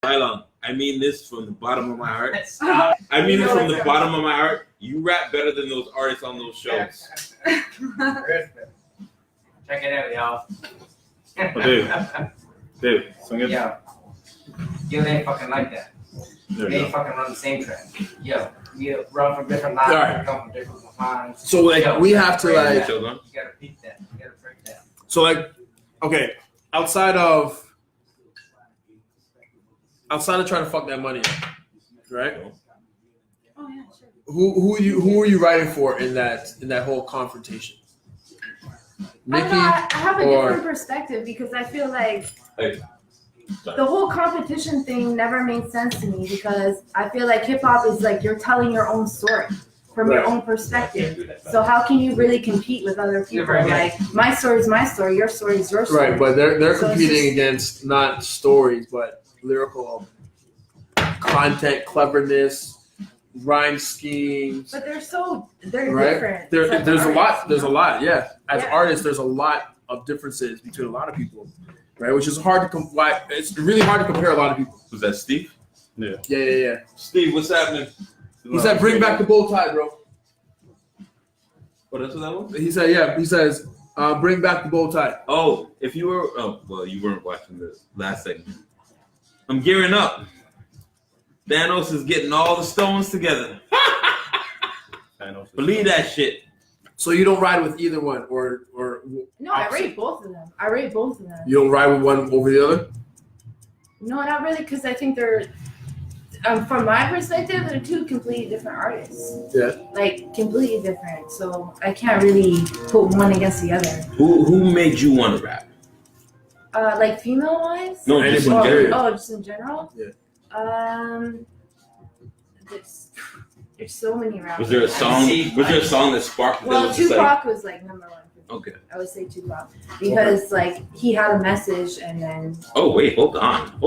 Tylon, I mean this from the bottom of my heart. I mean it from the bottom of my heart. You rap better than those artists on those shows. Check it out, y'all. Dave, swing it. Yo, they ain't fucking like that. They ain't fucking run the same track. Yo, you run from different lines, Right. come from different lines. So like we have to like. Chill, You gotta beat that. You gotta break that. So like, okay, outside of trying to fuck that money, right? Oh yeah, sure. Who are you writing for in that whole confrontation? Nikki, I have a or- different perspective because I feel like Hey. the whole competition thing never made sense to me because I feel like hip hop is like you're telling your own story from your Right. own perspective. So how can you really compete with other people? Like my story is my story, your story is your story. right? But they're So it's competing just- against not stories but lyrical content, cleverness, rhyme schemes. But they're Right? different. There's It's like a lot. artists. There's a lot. Yeah. As Yeah. artists, there's a lot of differences between a lot of people, right? Which is hard to it's really hard to compare a lot of people. Was that Steve? Yeah. Steve, what's happening? He said, "Bring back the bow tie, bro." What else was that one? He said, "Yeah." He says, "Bring back the bow tie." Oh, if you were, you weren't watching the last segment. I'm gearing up. Thanos is getting all the stones together. Believe that shit. So you don't ride with either one, or No, I rate both of them. you don't ride with one over the other. No, not really, because I think they're, from my perspective, they're two completely different artists. Yeah. Like, completely different. So I can't really put one against the other. Who made you want to rap? Like, female-wise? No, just in Anybody. general. Oh, just in general? Yeah. There's so many rappers. Was there a song? Was there a song that sparked? Well, that was just Tupac was, like, number one. Okay. I would say Tupac. Because, like, he had a message, and then... Oh wait, hold on.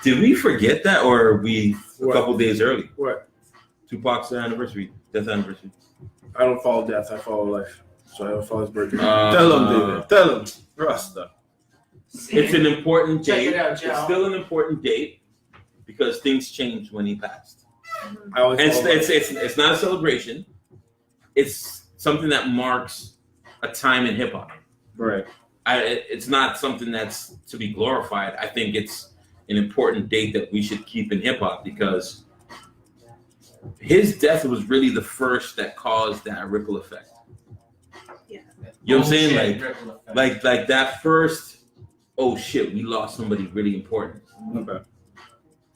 Did we forget that, or are we What? a couple days early? What? Tupac's death anniversary. I don't follow death. I follow life. So I don't follow his birthday. Tell him, David. Tell him. Rasta. It's an important Check date. it out, Joe. It's still an important date because things changed when he passed. I always And follow life. it's not a celebration. It's something that marks a time in hip hop. Right. It's not something that's to be glorified. I think it's an important date that we should keep in hip hop because his death was really the first that caused that ripple effect. Yeah. You know what I'm saying? Like that first, oh shit, we lost somebody really important. Okay. You know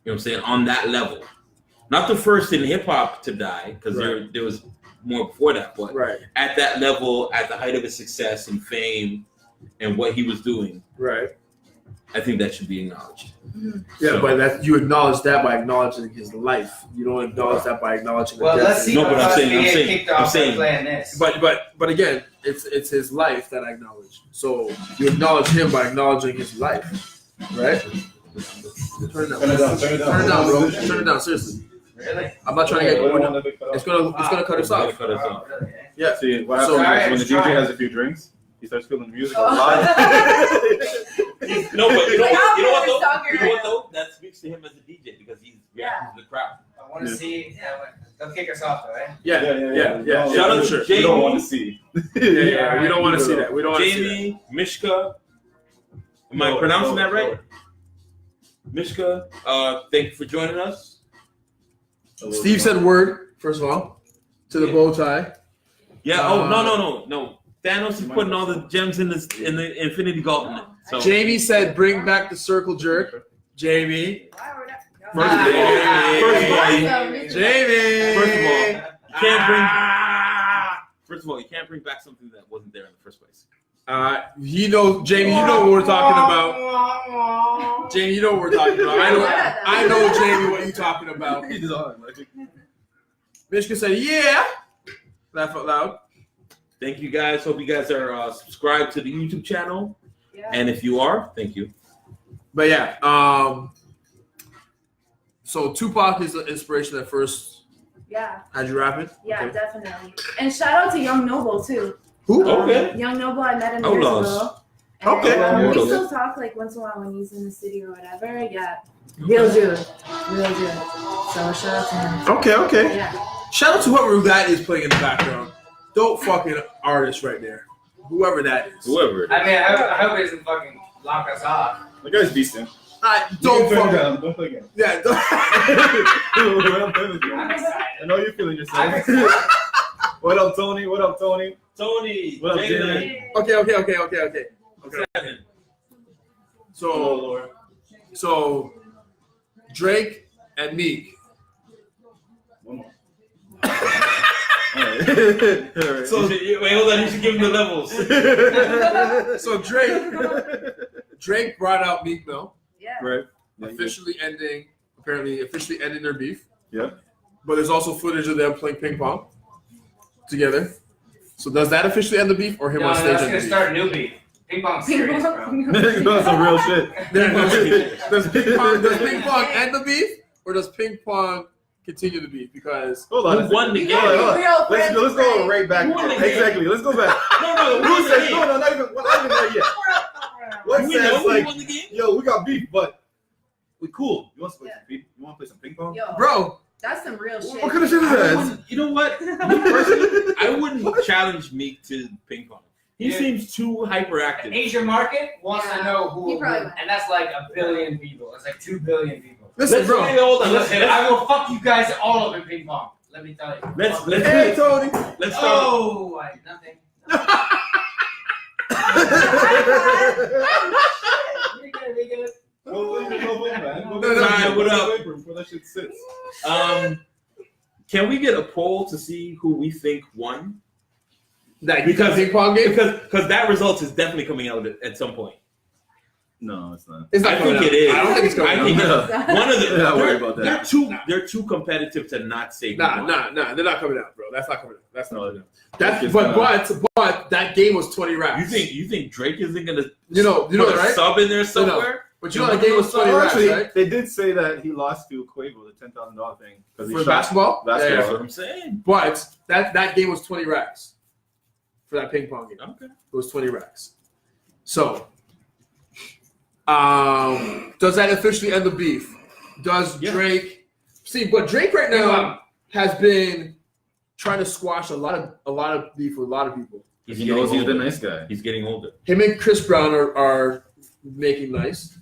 what I'm saying? On that level. Not the first in hip hop to die, because Right. there was more before that, but Right. at that level, at the height of his success and fame and what he was doing, Right. I think that should be acknowledged. Yeah, So- but that you acknowledge that by acknowledging his life. You don't acknowledge that by acknowledging the Well, death. let's see. No, but I'm what saying- we I'm saying- kicked I'm off saying- by playing this. But again, it's his life that I acknowledge. So you acknowledge him by acknowledging his life, right? Turn it down. Turn it down. Turn it down. Turn it down, bro. Turn it down. Seriously, Really? I'm not trying to get. It's gonna cut us Gotta off. cut us off. Really, eh? Yeah. See, what So- happens is when the Let's DJ try. has a few drinks, he starts feeling the music a Oh. lot. No, but you know what? You know what really though? talking You know what right though? That speaks to him as a DJ because he's reacting to the crowd. I want to Yeah. see. They'll kick us off, though, eh? Yeah. Shout out to sure. We Jamie. don't want to see. Yeah. We don't want to see that. We don't want to see that. Jamie, Mishka. Am I No, pronouncing no, that right? no. Mishka, thank you for joining us. Steve said word first of all to the bow tie. Yeah. No. Thanos is putting all the gems in the Infinity Gauntlet. So Jamie said, "Bring back the circle jerk." Jamie. First of all, you can't bring back something that wasn't there in the first place. You know, Jamie, you know what we're talking about. Jamie, you know what we're talking about. I know, Jamie, what you're talking about. He's on. Like, Mishka said, "Yeah." Laugh out loud. Thank you guys. Hope you guys are subscribed to the YouTube channel. Yeah. And if you are, thank you. But yeah, so Tupac is the inspiration that first Yeah, had you rapping? yeah, Okay. definitely. And shout out to Young Noble too. Who? Okay. Young Noble, I met him Outlaws. years ago, And, Okay. we still talk like once in a while when he's in the city or whatever. Yeah. Real dude. So shout out to him. Okay. Yeah. Shout out to whoever that is playing in the background. Dope fucking artist right there. Whoever that is. Whoever. I mean, I hope he doesn't fucking lock us off. The guy's decent. Don't fucking. Don't play games. Yeah. Don't. I'm excited. I know you're feeling I'm yourself. excited. What up, Tony? Tony. What up, Jalen. Jalen? Okay. Seven. So Drake and Meek. One more. Alright. So Wait, hold on. You should give him the levels. so Drake brought out Meek Mill, Yeah. Right. officially ending their beef. Yeah. But there's also footage of them playing ping pong together. So does that officially end the beef, or him No, on stage that's end gonna the beef? start a new beef. Ping pong series, bro. That's some real shit. Does ping pong end the beef, or does ping pong continue the beef? Because Hold on. Who won the game? Hold on. Real Let's go right back. Who won the game? Exactly. Let's go back. No, Who says no? Not even there yet. What You says know who like, won the game? yo, we got beef, but we cool. You want to play some beef? You want to play some ping pong? Yo, bro, that's some real shit. What kind of shit is I that? wouldn't- you know what? Me personally, I wouldn't challenge Meek to ping pong. He Yeah. seems too The hyperactive. Asian market wants Yeah. to know who He will probably win, will. and that's like 1 billion people. It's like 2 billion people. listen, Let's bro. wait, hold on. Listen, I will fuck you guys all up in ping pong. Let me tell you. Let's Hey, Tony. let's start. Oh, nothing. We good. Alright, what up? Before that shit sits. Can we get a poll to see who we think won? That Because- ping pong game. Because that result is definitely coming out at some point. No, it's not. It's not I coming think out. it is. I don't think it's coming I out. think No. One of the Not worried about that. they're too competitive to not say. who Nah, won. they're not coming out, bro. That's not coming out. That's not No. coming out. That's It's but that game was 20 raps. You think Drake isn't gonna you know put that, a right? sub in there somewhere? But you know that game was 20 Oh, raps, actually, right? they did say that he lost to Quavo, the $10,000 thing. Because he For shot basketball? basketball. Yeah, That's what I'm saying. But that game was 20 racks for that ping pong game. Okay. It was 20 racks. So, does that officially end the beef? Does Yeah. Drake see? But Drake right now has been trying to squash a lot of beef with a lot of people. He's He getting knows he's older. the nice guy. He's getting older. Him and Chris Brown are making nice.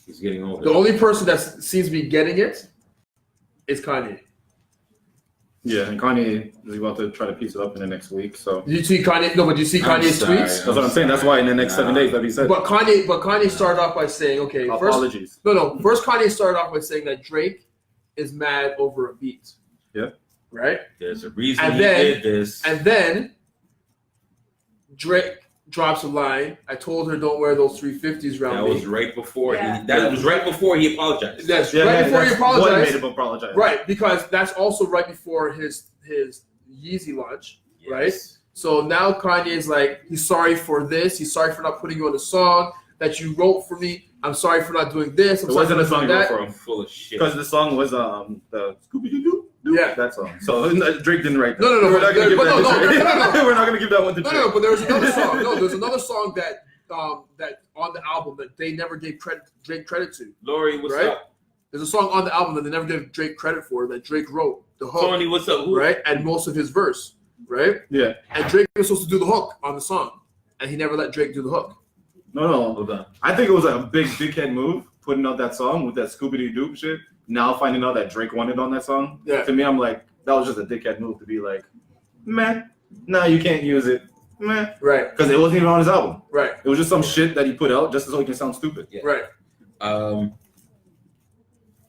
He's getting older. The only person that seems to be getting it is Kanye. Yeah, and Kanye is about to try to piece it up in the next week. So Did you see Kanye? No, but did you see I'm Kanye's sorry. tweets? that's what I'm saying. That's why in the next 7 days that he said. But Kanye started off by saying, okay, first Apologies. First, Kanye started off by saying that Drake is mad over a beat. Yeah. Right? There's a reason And he then- did this. And then Drake drops a line. I told her don't wear those 350s around That me. was right before Yeah. that was right before he apologized. That's Yeah, right before he that's what apologized. made him apologize. Right, because that's also right before his Yeezy launch. Right? Yes. So now Kanye's like, he's sorry for this. He's sorry for not putting you on the song that you wrote for me. I'm sorry for not doing this. I'm It sorry wasn't for a song not he doing wrote that. for I'm him. full of shit. Because the song was the Scooby-Doo. Yeah. That song. So Drake didn't write that. No, We're not gonna give but that no, to Drake. no. We're not gonna give that one to No, Drake. no, but there's another song. No, there's another song that on the album that they never gave Drake credit to. Lori, what's Right? up? There's a song on the album that they never gave Drake credit for that Drake wrote the hook, Tony, what's up? Who? right, and most of his verse, right? Yeah. And Drake was supposed to do the hook on the song, and he never let Drake do the hook. No. Hold on. I think it was like a big dickhead move putting out that song with that Scooby-Doo shit. Now finding out that Drake wanted on that song. Yeah. To me, I'm like, that was just a dickhead move to be like, meh, no, you can't use it. Meh. Right, Because it wasn't even on his album. right, It was just some shit that he put out just so he can sound stupid. Yeah. right.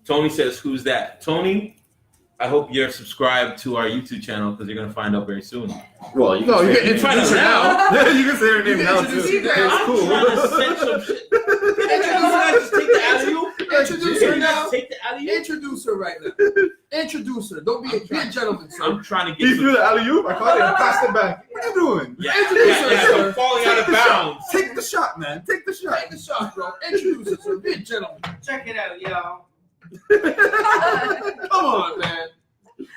Tony says, "Who's that?" Tony, I hope you're subscribed to our YouTube channel because you're gonna find out very soon. Well, you No, can you say can her name. introduce her now. You can say her name You now can too. introduce her. It's I'm cool. trying to send some shit. Just take the alley-oop. Introduce her now. Take the alley-oop. Introduce her right now. Introduce her. Don't be a gentleman, sir. I'm trying to He get threw the alley-oop. I caught it and passed it back. What are you doing? I'm falling out of bounds. Take the shot, man. Take the shot. Take the shot, bro. Introduce her, sir. Be a gentleman. Check it out, y'all. Come on, man.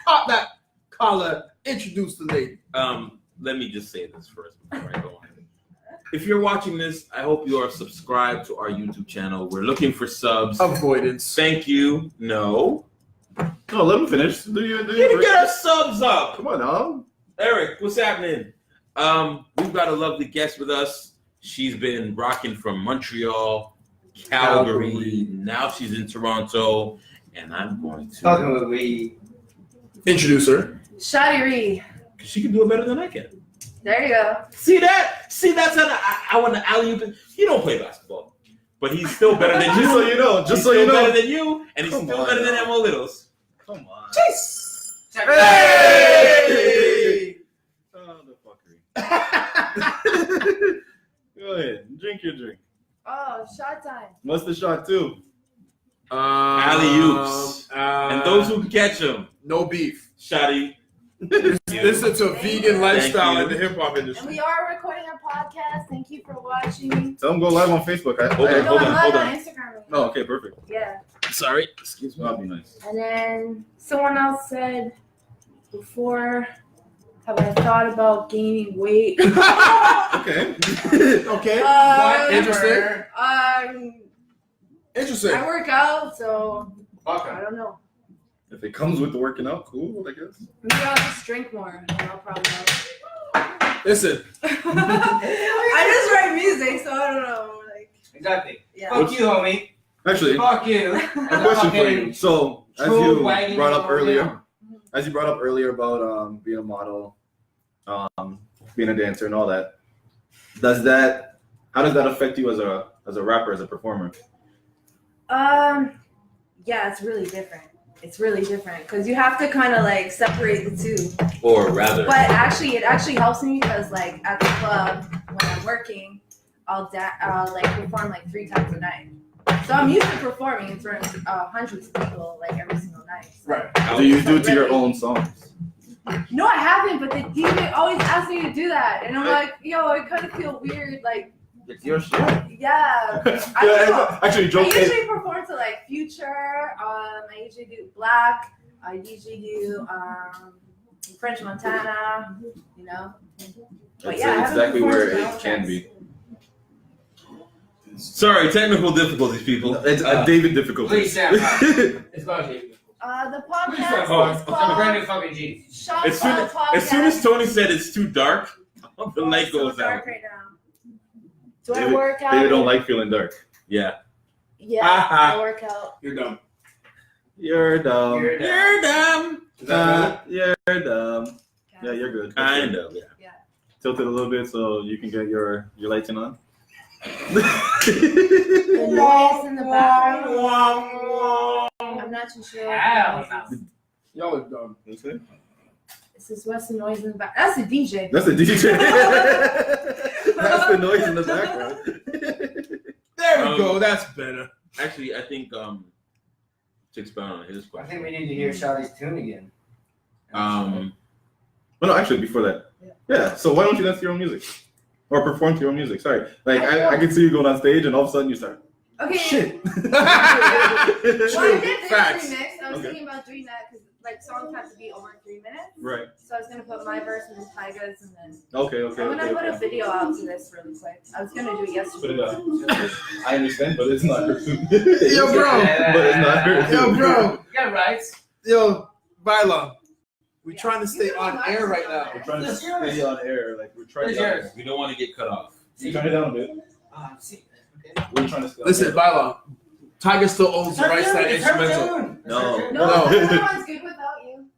Pop that collar. Introduce the lady. Let me just say this first before I go on. if you're watching this, I hope you are subscribed to our YouTube channel. We're looking for subs. Avoidance. Thank you. No. No, let him finish. Do you Get our subs up. Come on now. Eric, what's happening? We've got a lovely guest with us. She's been rocking from Montreal, Calgary. Now she's in Toronto, and I'm going to. Fucking we. Introduce her. Shawtee. Because she can do it better than I can. There you go. See that? See, that's how I want to alley oop. He don't play basketball, but he's still better than you. Just so you know. He's still better than you, and he's Come still on, better than man. Emo Littles. Come on. Chase. Hey! Oh, the fuckery. Go ahead. Drink your drink. Oh, shot time. What's the shot too? Alley-oops. And those who can catch them. No beef. Shawtee. This is a vegan lifestyle you. in the hip hop And industry. we are recording a podcast. Thank you for watching. Tell them go live on Facebook. Hold on, No, hold I'm on, live hold on on. Instagram. right Oh, now. okay, perfect. Yeah. Sorry. Excuse me. That'd be nice. And then someone else said before, have I thought about gaining weight? Okay. Okay. Interesting. Interesting. I work out, so Fuck I him. don't know. If it comes with the working out, cool, I guess. Maybe I'll just drink more, and I'll probably help. Listen. I just write music, so I don't know. Like, Exactly. yeah. Fuck you, homie. Actually, Fuck you. a question for you. So, as True you wagon brought up over earlier, there. about being a model, being a dancer, and all that, how does that affect you as a rapper, as a performer? Yeah, it's really different. It's really different because you have to kind of like separate the two. Or rather, But actually, it actually helps me because like at the club when I'm working, I'll like perform like 3 times a night. So I'm used to performing in front of hundreds of people like every single night. So. Right. Do you do it to your own songs? No, I haven't, but the DJ always asks me to do that, and I'm like, yo, I kind of feel weird, like, It's your shit. yeah. Actually, I joke. usually perform to like Future. I usually do Black. I usually do French Montana. You know. But That's yeah, I haven't exactly where performed to my it own can tracks. be. sorry, technical difficulties, people. It's a David difficulty. Please stand up. It's about you. The Please stand podcast is up. I'm called Brandon fucking G. Shot As soon Podcast. as soon as Tony said it's too dark, the Oh, light it's so goes dark out. right now. Do I David- work out? David don't like feeling dark. Yeah. Yeah, I work out. You're dumb. You're dumb. You're dumb. You're dumb. Is that You're dumb. Yeah, you're good. Kind of. Yeah. Tilt it a little bit so you can get your lighting on. The noise in the background. I'm not too sure. Hell no. Y'all are dumb. That's it. This is what's the noise in the back. That's the DJ. That's the DJ. That's the noise in the background. There we go. That's better. Actually, I think to expound on his I question. think we need to hear Shawtee's tune again. Well, no, actually, before that. Yeah. So why don't you dance to your own music? Or perform to your own music? Sorry. Like, I can see you going on stage and all of a sudden you start, Okay. shit. Well, I did this Facts. remix. I was Okay. thinking about doing that because like songs have to be over 3 minutes. Right. So I was gonna put my verse and then Tyga's and then Okay. I'm gonna put a video out to this really quick. I was gonna do it Put yesterday. it up. I understand, but it's not her tune. Yo, bro. But it's not her Yo, tune. bro. You got rights. Yo, Baila. We're Yeah. trying to stay on air right now. We're trying to stay on air. Like, we're trying Where's to. yours? We don't want to get cut off. Turn it down a bit. See. We're trying to stay on Listen, air. Baila. Tiger still owns the rights to that instrumental. No. No, No. the other one's good without you.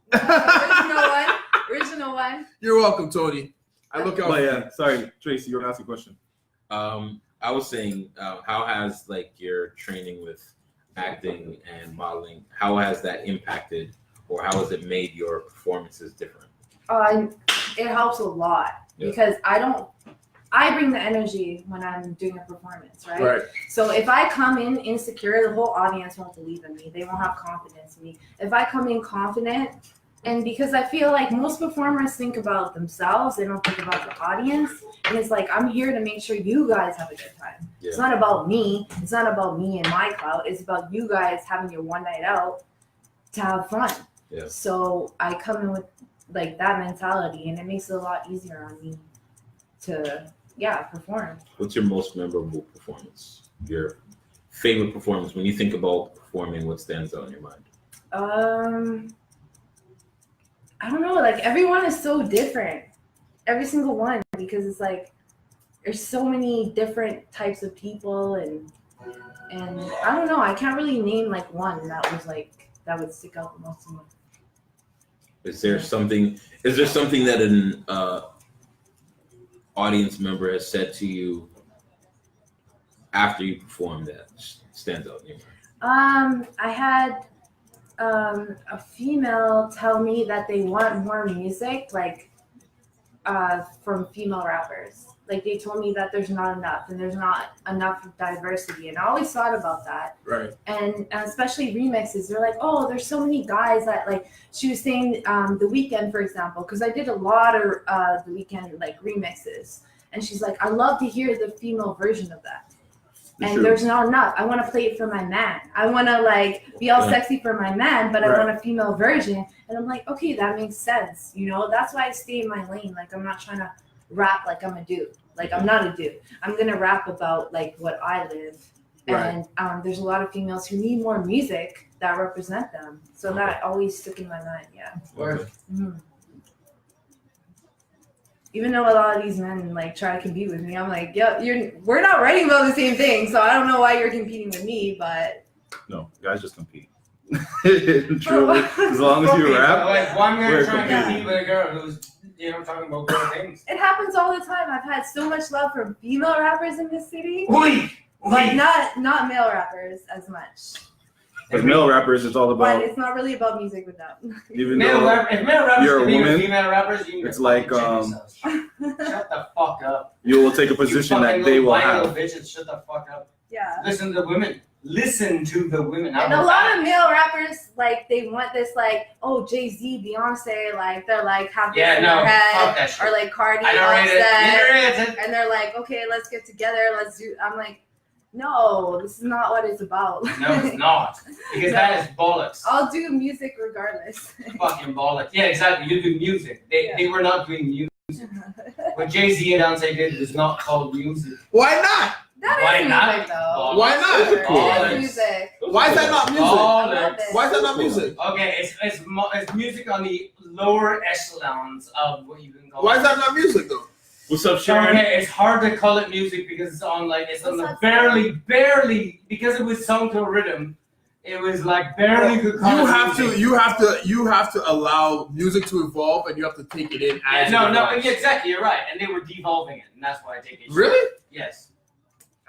Original one. You're welcome, Tony. I look out. But yeah, sorry, Tracy, you were asking a question. I was saying, how has like your training with acting and modeling, how has that impacted, or how has it made your performances different? It helps a lot Yeah. because I bring the energy when I'm doing a performance, right? Right. So if I come in insecure, the whole audience won't believe in me. They won't have confidence in me. If I come in confident, and because I feel like most performers think about themselves, they don't think about the audience. And it's like, I'm here to make sure you guys have a good time. Yeah. It's not about me. It's not about me and my clout. It's about you guys having your one night out to have fun. Yeah. So I come in with like that mentality, and it makes it a lot easier on me to perform. What's your most memorable performance? Your favorite performance when you think about performing? What stands out in your mind? I don't know. Like everyone is so different, every single one, because it's like there's so many different types of people, and I don't know. I can't really name like one that was like that would stick out the most to me. Is there something that an audience member has said to you after you perform that stands out in your mind? I had a female tell me that they want more music, like from female rappers. Like they told me that there's not enough, and there's not enough diversity. And I always thought about that. Right. And especially remixes, they're like, oh, there's so many guys that like. She was saying The Weeknd, for example, because I did a lot of The Weeknd like remixes, and she's like, I love to hear the female version of that. And there's not enough. I want to play it for my man. I want to like be all sexy for my man, but I want a female version. And I'm like, okay, that makes sense. You know, that's why I stay in my lane. Like I'm not trying to rap like I'm a dude. Like I'm not a dude. I'm gonna rap about like what I live. Right. And there's a lot of females who need more music that represent them. So that always stuck in my mind. Yeah. Mm-hmm. Even though a lot of these men like try to compete with me, I'm like, yeah, we're not writing about the same thing, so I don't know why you're competing with me, but No, guys just compete. Truly, as long as you rap, Like one we're girl trying to competing. compete with a girl who's talking about girl things. it happens all the time. I've had so much love from female rappers in this city, Oi! but not male rappers as much. As male rappers, it's all But about. it's not really about music with them. Even If though male rappers you're a compete with woman, female rappers, you can it's like, check yourselves. Shut the fuck up. you will take a position You that fucking they little will whiny little have. bitches, shut the fuck up. Yeah. Listen to the women. Listen to the women. And a lot of male rappers, like, they want this, like, oh, Jay-Z, Beyonce, like, they're like, have this in their fuck head. that shit. Or like Cardi, I don't rate Offset. it. And they're like, okay, let's get together, let's do. I'm like, no, this is not what it's about. No, it's not. Because that is bollocks. I'll do music regardless. Fucking bollocks. Yeah, exactly. You do music. They were not doing music. What Jay-Z and Beyonce did is not called music. Why not? That Why is not? music, though. Why not? It is music. Why is that not music? Bollocks. Why is that not music? Okay, it's music on the lower echelons of what you can call. Why is that not music though? What's up, Sharon? Okay, it's hard to call it music because it's on the barely because it was sung to a rhythm. It was like barely could call it music. You have to allow music to evolve, and you have to take it in as No, it evolves. exactly. You're right, and they were devolving it, and that's why I take it. Really? Yes.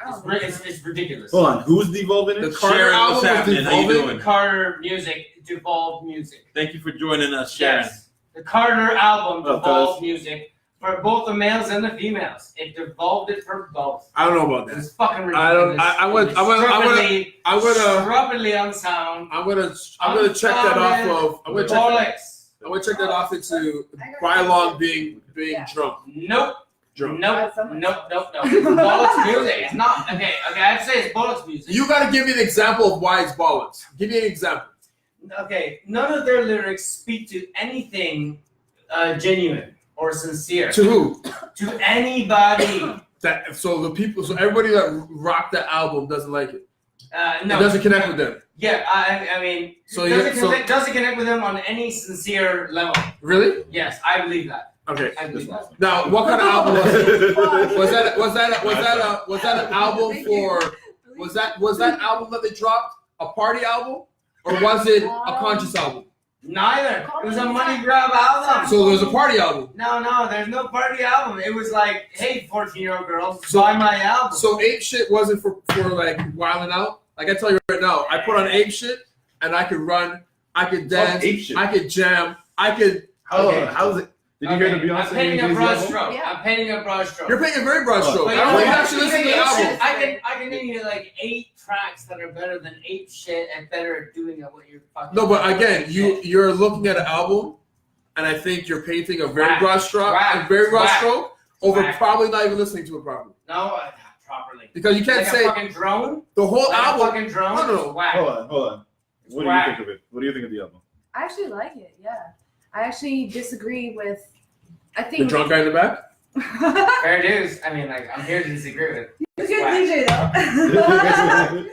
Oh, It's ridiculous. Hold on, who's devolving The it? Carter Sharon, album what's was happening? How you devolving. doing? Carter music devolved music. Thank you for joining us, Sharon. Yes. The Carter album Oh, devolved music for both the males and the females. It devolved it for both. I don't know about that. It's fucking ridiculous. I don't. I'm gonna. Stupidly unsound. I'm gonna check that off of. I'm gonna check that off into Bylon being drunk. Nope. Drunk. Nope. It's bollocks music. It's not. Okay, I'd say it's bollocks music. You gotta give me an example of why it's bollocks. Give me an example. Okay, none of their lyrics speak to anything genuine or sincere. To who? To anybody. So everybody that rocked that album doesn't like it. No. It doesn't connect with them. Yeah, I mean, So doesn't connect with them on any sincere level. Really? Yes, I believe that. Okay. I believe that. Now, what kind of album was it? Was that an album for? Was that album that they dropped a party album, or was it a conscious album? Neither. It was a money grab album. So there's a party album. No, there's no party album. It was like, hey, 14-year-old girls, buy my album. So Ape Shit wasn't for like wilding out. Like I tell you right now, I put on Ape Shit and I could run, I could dance, Ape Shit. I could jam, I could. How's it? Did you hear the Beyonce? I'm painting a and Jay-Z broad album? stroke. Yeah. I'm painting a broad stroke. You're painting a very broad stroke. But I don't you think know you what? actually listen to the album. I can name you like 8 tracks that are better than Ape Shit and better at doing it what you're fucking. No, but again, you're looking at an album, and I think you're painting a very broad stroke, over Whack. probably not even listening to it properly. No, properly. Because you can't Like say a fucking drone. the whole Like album. a fucking drone. No. Whack. Hold on. What do you think of it? What do you think of the album? I actually like it, yeah. I actually disagree with, I The think. drunk guy in the back. Fair dues. I mean, like, I'm here to disagree with. You're a good DJ though.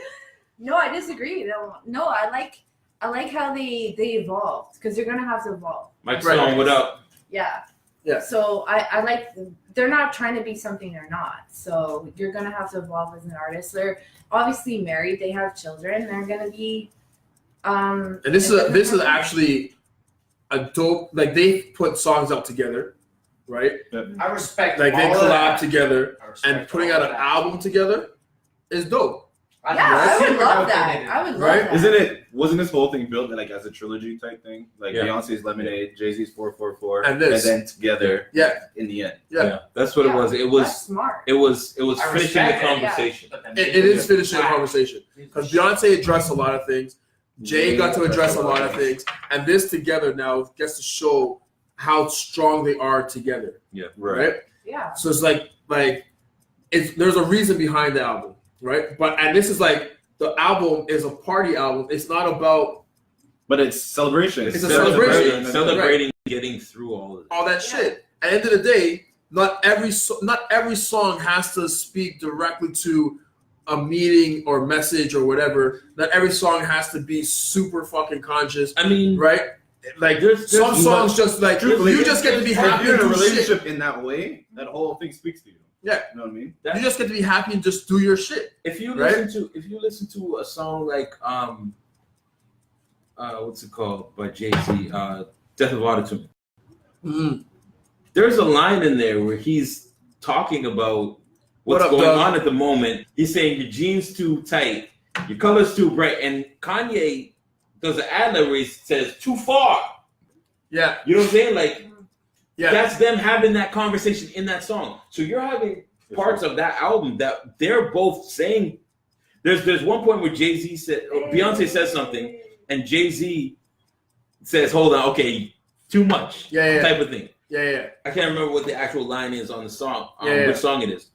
No, I disagree. No, I like how they evolved because you're gonna have to evolve. Mike Stone, what up? Yeah. Yeah. So I like they're not trying to be something they're not. So you're gonna have to evolve as an artist. They're obviously married. They have children. They're gonna be. And this is actually a dope. Like they put songs out together, right? I respect. Like they all of collab that. together, I respect and putting all out of an that. album together is dope. Yeah, I would love that. I would love Right? that. Wasn't this whole thing built like as a trilogy type thing? Like Yeah. Beyonce's Lemonade, Jay-Z's 444, And this. then together. Yeah. In the end. Yeah. That's what it was. It That's was smart. it was I finishing the respect it, yeah. conversation. But then It is finishing the conversation because Beyonce addressed a lot of things. Jay got to address a lot of things, and this together now gets to show how strong they are together. Yeah. Right. Yeah. So it's like there's a reason behind the album, right? And this is like the album is a party album. It's not about But it's celebration. It's a celebration. Celebrating getting through all of it. all that shit. At the end of the day, not every song has to speak directly to a meaning or message or whatever. Not every song has to be super fucking conscious, I mean, right? Like there's some songs just like Truthfully, you just get to be if happy you're and in a do shit. relationship in that way, that whole thing speaks to you. Yeah. You know what I mean? You just get to be happy and just do your shit. if you Right? listen to a song like what's it called by Jay-Z, Death of Autotune. Mm-hmm. There's a line in there where he's talking about what's What up, going dog? on at the moment. He's saying your jeans too tight, your color's too bright, and Kanye does an ad-lib where he says too far. Yeah. You know what I'm saying? Like Yeah. that's them having that conversation in that song. So you're having parts of that album that they're both saying. There's one point where Jay-Z said, or Beyonce says something, and Jay-Z says, "Hold on, okay, too much," Yeah. type of thing. Yeah. I can't remember what the actual line is on the song, Yeah. which song it is.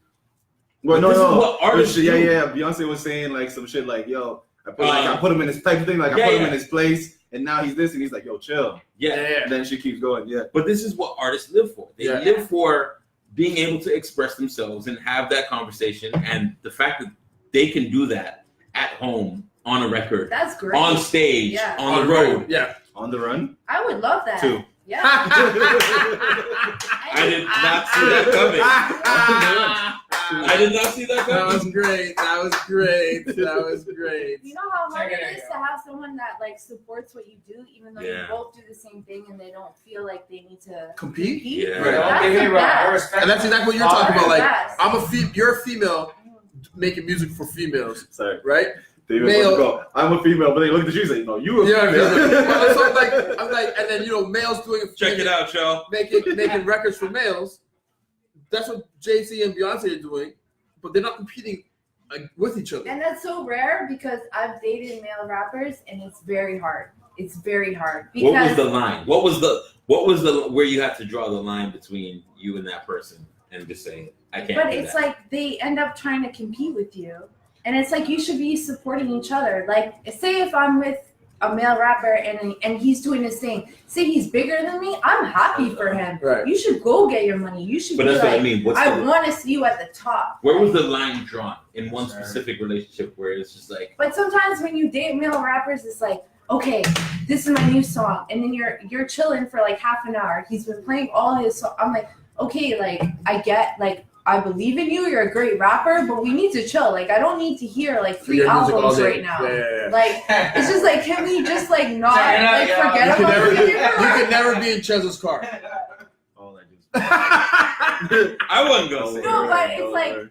Well, But no, this is no. what artists yeah, do. yeah. Beyonce was saying like some shit like, "Yo, I put him in his type of thing. Like yeah, I put him yeah. in his place, and now he's this, and he's like, yo, chill." Yeah. And then she keeps going. Yeah. But this is what artists live for. They Yeah. live for being able to express themselves and have that conversation. And the fact that they can do that at home, on a record, That's great. on stage, Yeah. on the road. Yeah. On the run. I would love that. Two. Yeah. I did not see that coming. I did not see that That was coming. great. That was great. That was great. You know how hard Check it it is out. to have someone that like supports what you do, even though Yeah. you both do the same thing and they don't feel like they need to Compete? Yeah. Don't That's get me the wrong. I best. respect. And that's exactly what you're all talking that. about. Like, Yes. you're a female making music for females, Sorry. right? They Male- go, I'm a female, but they look at you and say, no, you a Yeah. female. Well, so I'm like, and then males doing Check it out, y'all. making records for males. That's what Jay-Z and Beyonce are doing, but they're not competing with each other. And that's so rare because I've dated male rappers and it's very hard. It's very hard because What was the line? What was the where you had to draw the line between you and that person and just say, I can't but do it's that. like they end up trying to compete with you. And it's like you should be supporting each other. Like say if I'm with a male rapper and he's doing his thing, say he's bigger than me, I'm happy for him. Right. You should go get your money. You should But be that's like, what I mean. I want to see you at the top. Where was the line drawn in one specific relationship where it's just like, But sometimes when you date male rappers, it's like, okay, this is my new song, and then you're chilling for like half an hour. He's been playing all his songs. I'm like, okay, like I get, like I believe in you. You're a great rapper, but we need to chill. Like I don't need to hear like 3 Your music all albums day. right now. Yeah. Like it's just like, can we just like not Check it out, like y'all. forget You about can the you can never be in Chez's car. All I do is I wasn't gonna say No, it. but it's like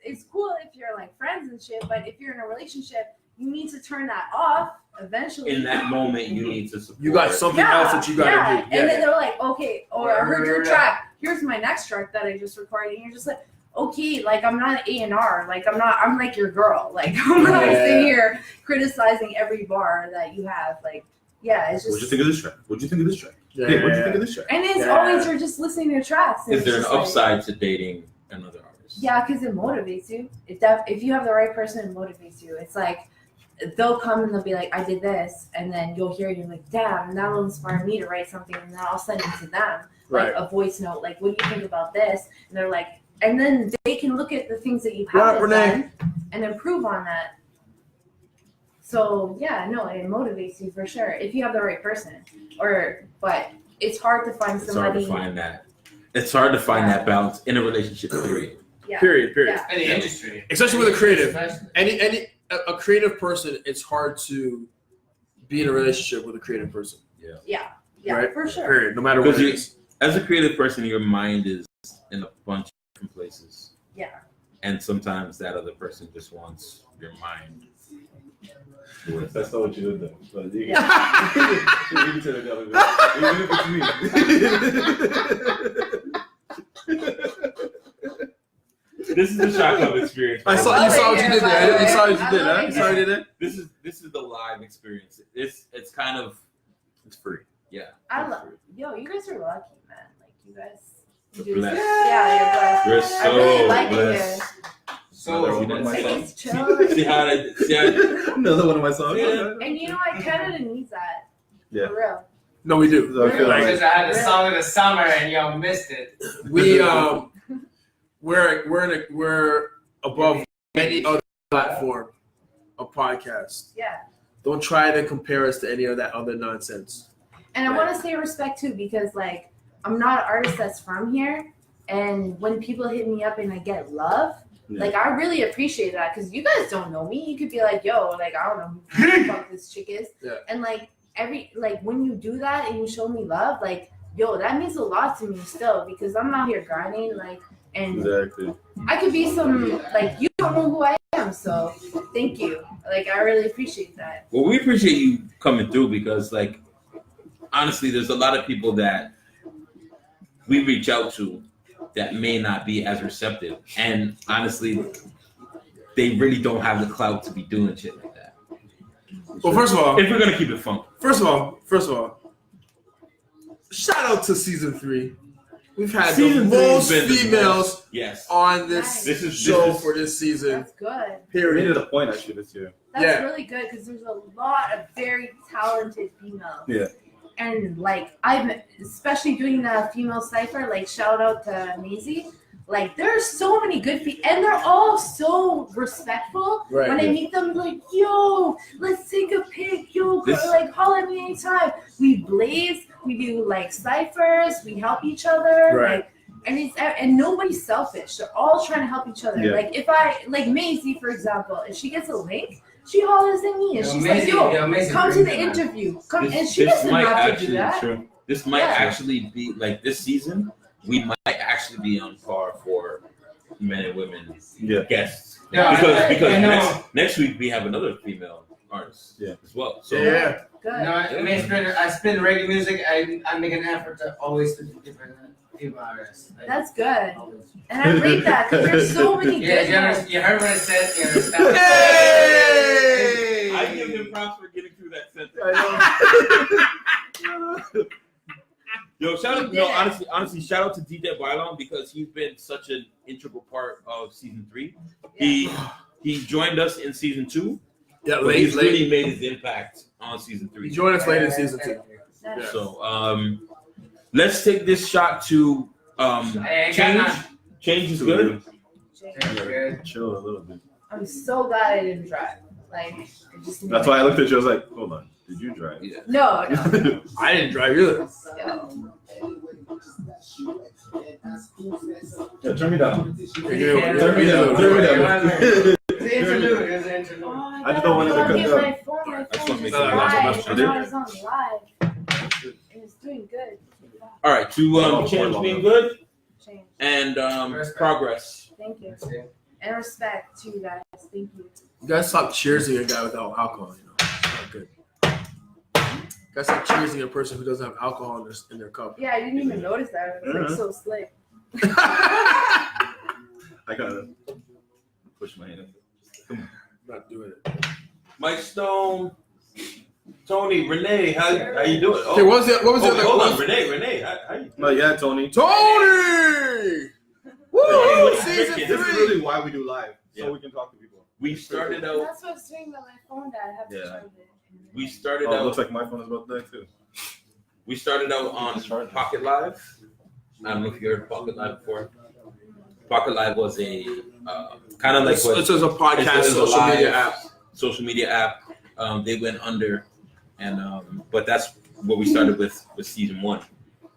it's cool if you're like friends and shit. But if you're in a relationship, you need to turn that off eventually. In that moment, you need to support. You got something else that you gotta do. And then they're like, okay, or I heard your Right. track. Here's my next track that I just recorded. And you're just like, okay, like I'm not an A&R. Like I'm like your girl. Like I'm not Yeah. sitting here criticizing every bar that you have. Like, yeah, it's What'd you just. think of this track? What'd you think of this track? Yeah. Hey, what'd you think of this track? And it's Yeah. always you're just listening to tracks. and Is it's there an just like- upside to dating another artist? Yeah, because it motivates you. If you have the right person, it motivates you. It's like they'll come and they'll be like, I did this, and then you'll hear you like, damn, and that'll inspire me to write something, and then I'll send it to them, like a voice note, like, what do you think about this? And they're like, and then they can look at the things that you haven't done and improve on that. So yeah, no, it motivates you for sure if you have the right person. But it's hard to find somebody. It's hard to find that. It's hard to find that balance in a relationship. Period. Yeah. Period. Yeah. In the industry, Especially with a creative. Especially. A creative person, it's hard to be in a relationship with a creative person. Yeah, Right? for sure. Period. No matter what it is. As a creative person, your mind is in a bunch of different places. Yeah. And sometimes that other person just wants your mind. That's not what you did though. But you Yeah. can to the other way. Even if it's me. This is the Shot Club experience. You saw what you did there. You saw what you did, huh? You saw what you did there? This is the live experience. It's kind of It's free. yeah. I love. Yo, you guys are lucky, man. Like you guys. We're do- blessed. Yeah, you're blessed. We're I really so like blessed. it So here. It's chill. See how Another one of my songs. Yeah. And you know what? Canada needs that. Yeah. For real. No, we do. So I feel because like I had the song of the summer and y'all missed it. We're above any other platform of podcast. Yeah. Don't try to compare us to any of that other nonsense. And I want to say respect too, because like I'm not an artist that's from here, and when people hit me up and I get love, like I really appreciate that, because you guys don't know me. You could be like, yo, like I don't know who the fuck this chick is, and like when you do that and you show me love, like yo, that means a lot to me still, because I'm out here grinding, like, and exactly. I could be some, like, you don't know who I am, so thank you. Like I really appreciate that. Well, we appreciate you coming through, because like honestly, there's a lot of people that we reach out to that may not be as receptive, and honestly, they really don't have the clout to be doing shit like that. Well, first of all, if we're gonna keep it funky, first of all, shout out to season 3. We've had Season the 3 most has been the females yes. on this Nice. show for this season. That's good. We Period. needed a point actually this year. That's really good, because there's a lot of very talented females. Yeah. And like I'm especially doing the female cipher, like shout out to Maisie. Like there's so many good people, and they're all so respectful. Right, when I meet them, like, yo, let's take a pic, yo, like holler at me anytime. We blaze, we do like ciphers, we help each other, Right. like, and nobody's selfish. They're all trying to help each other. Yeah. Like if I like Maisie, for example, if she gets a link, she hollers at me and she's like, yo, come to the interview. Come, and she doesn't have to do that. This might actually be like this season. We might actually be on par for men and women guests. Yeah, because next week we have another female artist as well. So yeah. Good. No, I spin reggae music. I make an effort to always do different female artists. That's good. And I rate that, because there's so many good ones. You heard what I said. You understand? Hey! I give him props for getting through that sentence. Yo, honestly, shout out to DJ Bylon, because he's been such an integral part of season 3. Yeah. He joined us in season 2. Yeah, but he's really made his impact on season 3. He joined us late in season 2. Yeah. So let's take this shot to change. Change is good. Chill a little bit. I'm so glad I didn't drive. Like, I just That's why I looked at you. I was like, hold on. Did you drive? Yeah. No. I didn't drive either. Yo. Yeah, turn me down. Turn me down. Turn me down. It's an interlude. It's an interlude. Oh, I just don't want it to cut my out. phone. My just phone want to just make sure live. that's And now it's on live. And it's doing good. All right, to change being good Change. and progress. Thank you. And respect to you guys. Thank you. You guys stop cheersing a guy without alcohol, you know. It's not good. You guys stop cheersing a person who doesn't have alcohol in their cup. Yeah, I didn't even notice that. It was like so slick. I gotta push my hand. Come on. I'm not doing it. Mike Stone, Tony, Renee, how you doing? Okay, what was the other? Hold on, Renee, how you? No, yeah, Tony. Tony! Woo! Renee, Season This is 3. really why we do live, so we can talk to people. We started out. That's what I was saying about my phone, Dad. I have to Yeah. charge it. We started Oh, it out. looks like my phone is about that too. We started out on Pocket Live. I don't know if you heard of Pocket Live before. Pocket Live was a kind of like It's what just a podcast it's a social live media app. Social media app. They went under, and but that's what we started with season 1,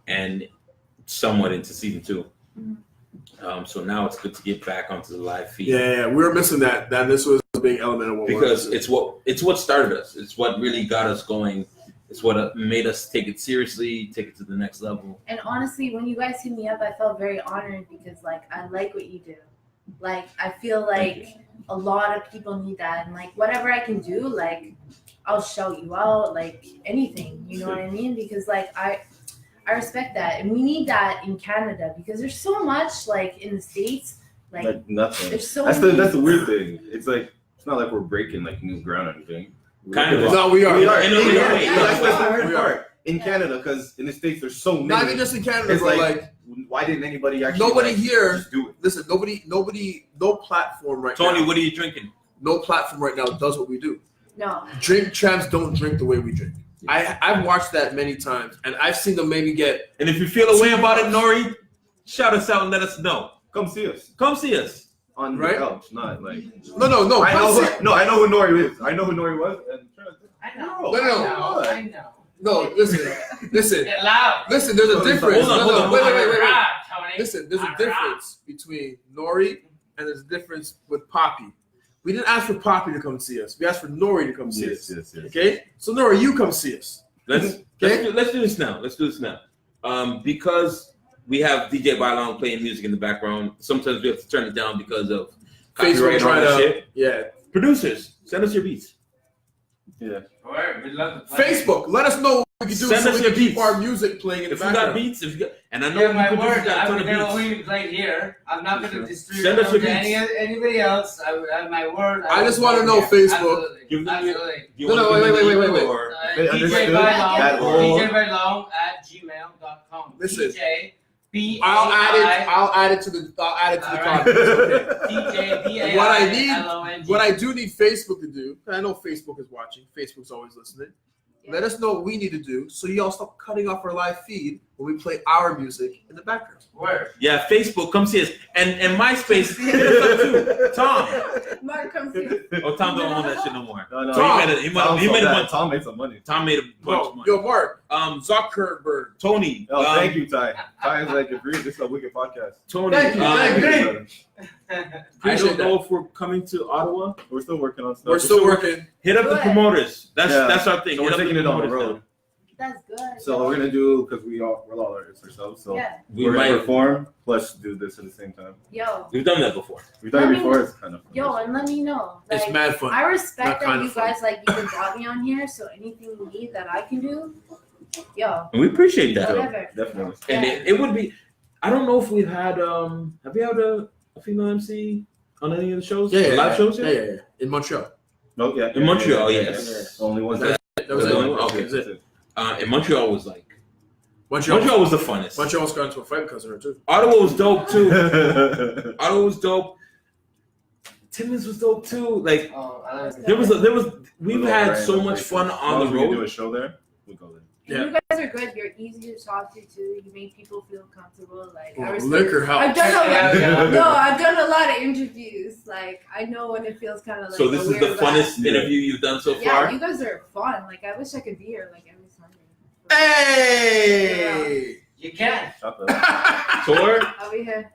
and somewhat into season 2. So now it's good to get back onto the live feed. Yeah, we were missing that. This was a big element of what Because we're it's what started us. It's what really got us going. It's what made us take it seriously, take it to the next level. And honestly, when you guys hit me up, I felt very honored because, like, I like what you do. Like, I feel like a lot of people need that. And, like, whatever I can do, like, I'll shout you out, like, anything. You know what I mean? Because, like, I respect that. And we need that in Canada because there's so much, like, in the States. Like nothing. There's so That's many. the weird thing. It's like it's not like we're breaking like new ground or anything. Kind of. No, we are. We are. In a weird way. That's the weird We are. part. In Canada, because in the States there's so many. Not even just in Canada, It's but like, why didn't anybody actually? nobody like, here. just do it. Listen, nobody, no platform right Tony, now. what are you drinking? No platform right now does what we do. No. Drink champs don't drink the way we drink. I've watched that many times, and I've seen them maybe get. And if you feel a way about it, Nori, shout us out and let us know. Come see us Come see us. on Right? the couch, not like. No. I know who Nori is. I know who Nori was. And I know. No. I know. No, listen. Get loud. Listen, there's a difference. Hold on, No, hold on, wait. Ah, Tony. Listen, there's a Ah, difference between Nori and there's a difference with Poppy. We didn't ask for Poppy to come see us. We asked for Nori to come see us. Yes. Okay? So Nori, you come see us. Let's do this now. Let's do this now. Because we have DJ Bylong playing music in the background. Sometimes we have to turn it down because of Facebook copyright and all trying that to shit. yeah. Producers, send us your beats. Yeah. Alright, we'd love to play. Facebook, let us know what we can do Send so us we your can keep beats. our music playing in the If you got background. beats, and I know Yeah, you my producers word, got a I ton would of never beats. only play here. I'm not going to distribute Send us them your to beats. anybody else. I would have my word. I just wanna would know play here. Facebook. Give them your- Absolutely. You No, wanna no, give wait, them wait, the wait. email or- They DJ understood Bylong, that whole- DJ Bylong at gmail.com. Listen, DJ B I'll add it to the comments. DJ What What I do need Facebook to do, and I know Facebook is watching, Facebook's always listening. Let us know what we need to do so y'all stop cutting off our live feed when we play our music in the background. Word. Yeah, Facebook, come see us. And MySpace, hit us up too. Tom. Mark comes here. Oh, Tom don't own that shit no more. No, Tom. He made a bunch. Tom made some money. Tom made a bunch of money. Yo, Mark, Zuckerberg. Tony. Oh, thank you, Ty. Ty is like, agreed. This is a wicked podcast. Tony. Thank you, thank you. brother. I Appreciate don't know if we're coming to Ottawa. We're still working on stuff. We're still working. Hit up the Good. promoters. Yeah. That's our thing. So we're Hit up taking it on the promoters road. That's good. So we're gonna do because we're all artists ourselves. So Yeah. We we're gonna might. perform plus do this at the same time. Yo. We've done that before. We've done Let it me- before. It's kind of fun. Yo, and let me know. It's Like, mad fun. I respect Not that kinda you fun. guys like even brought me on here. So anything you need that I can do, yo, And we appreciate that. whatever. Definitely. And it would be. I don't know if we've had. Have we had a female MC on any of the shows? Yeah, Live shows? Yeah. In Montreal. No, yeah. In Montreal, yeah, yes. Only one. That was The it. only one? Okay. That was it. And Montreal was like. Montreal Montreal was the funnest. almost got into a fight because of her too. Ottawa was dope too. Ottawa was dope. Timmins was dope too. Like Oh, I like there was. We've had so much fun on the We can do road. a show there. We go there. Yeah. You guys are good. You're easy to talk to too. You make people feel comfortable. Like I respect- Liquor I've house. done a lot. Yeah. No, I've done a lot of interviews. Like I know when it feels kind of like. So this a is the weird funnest vibe. Yeah. interview you've done so Yeah, far. you guys are fun. Like I wish I could be here like every Sunday. Hey! You can. Shut up. Tour. I'll be here.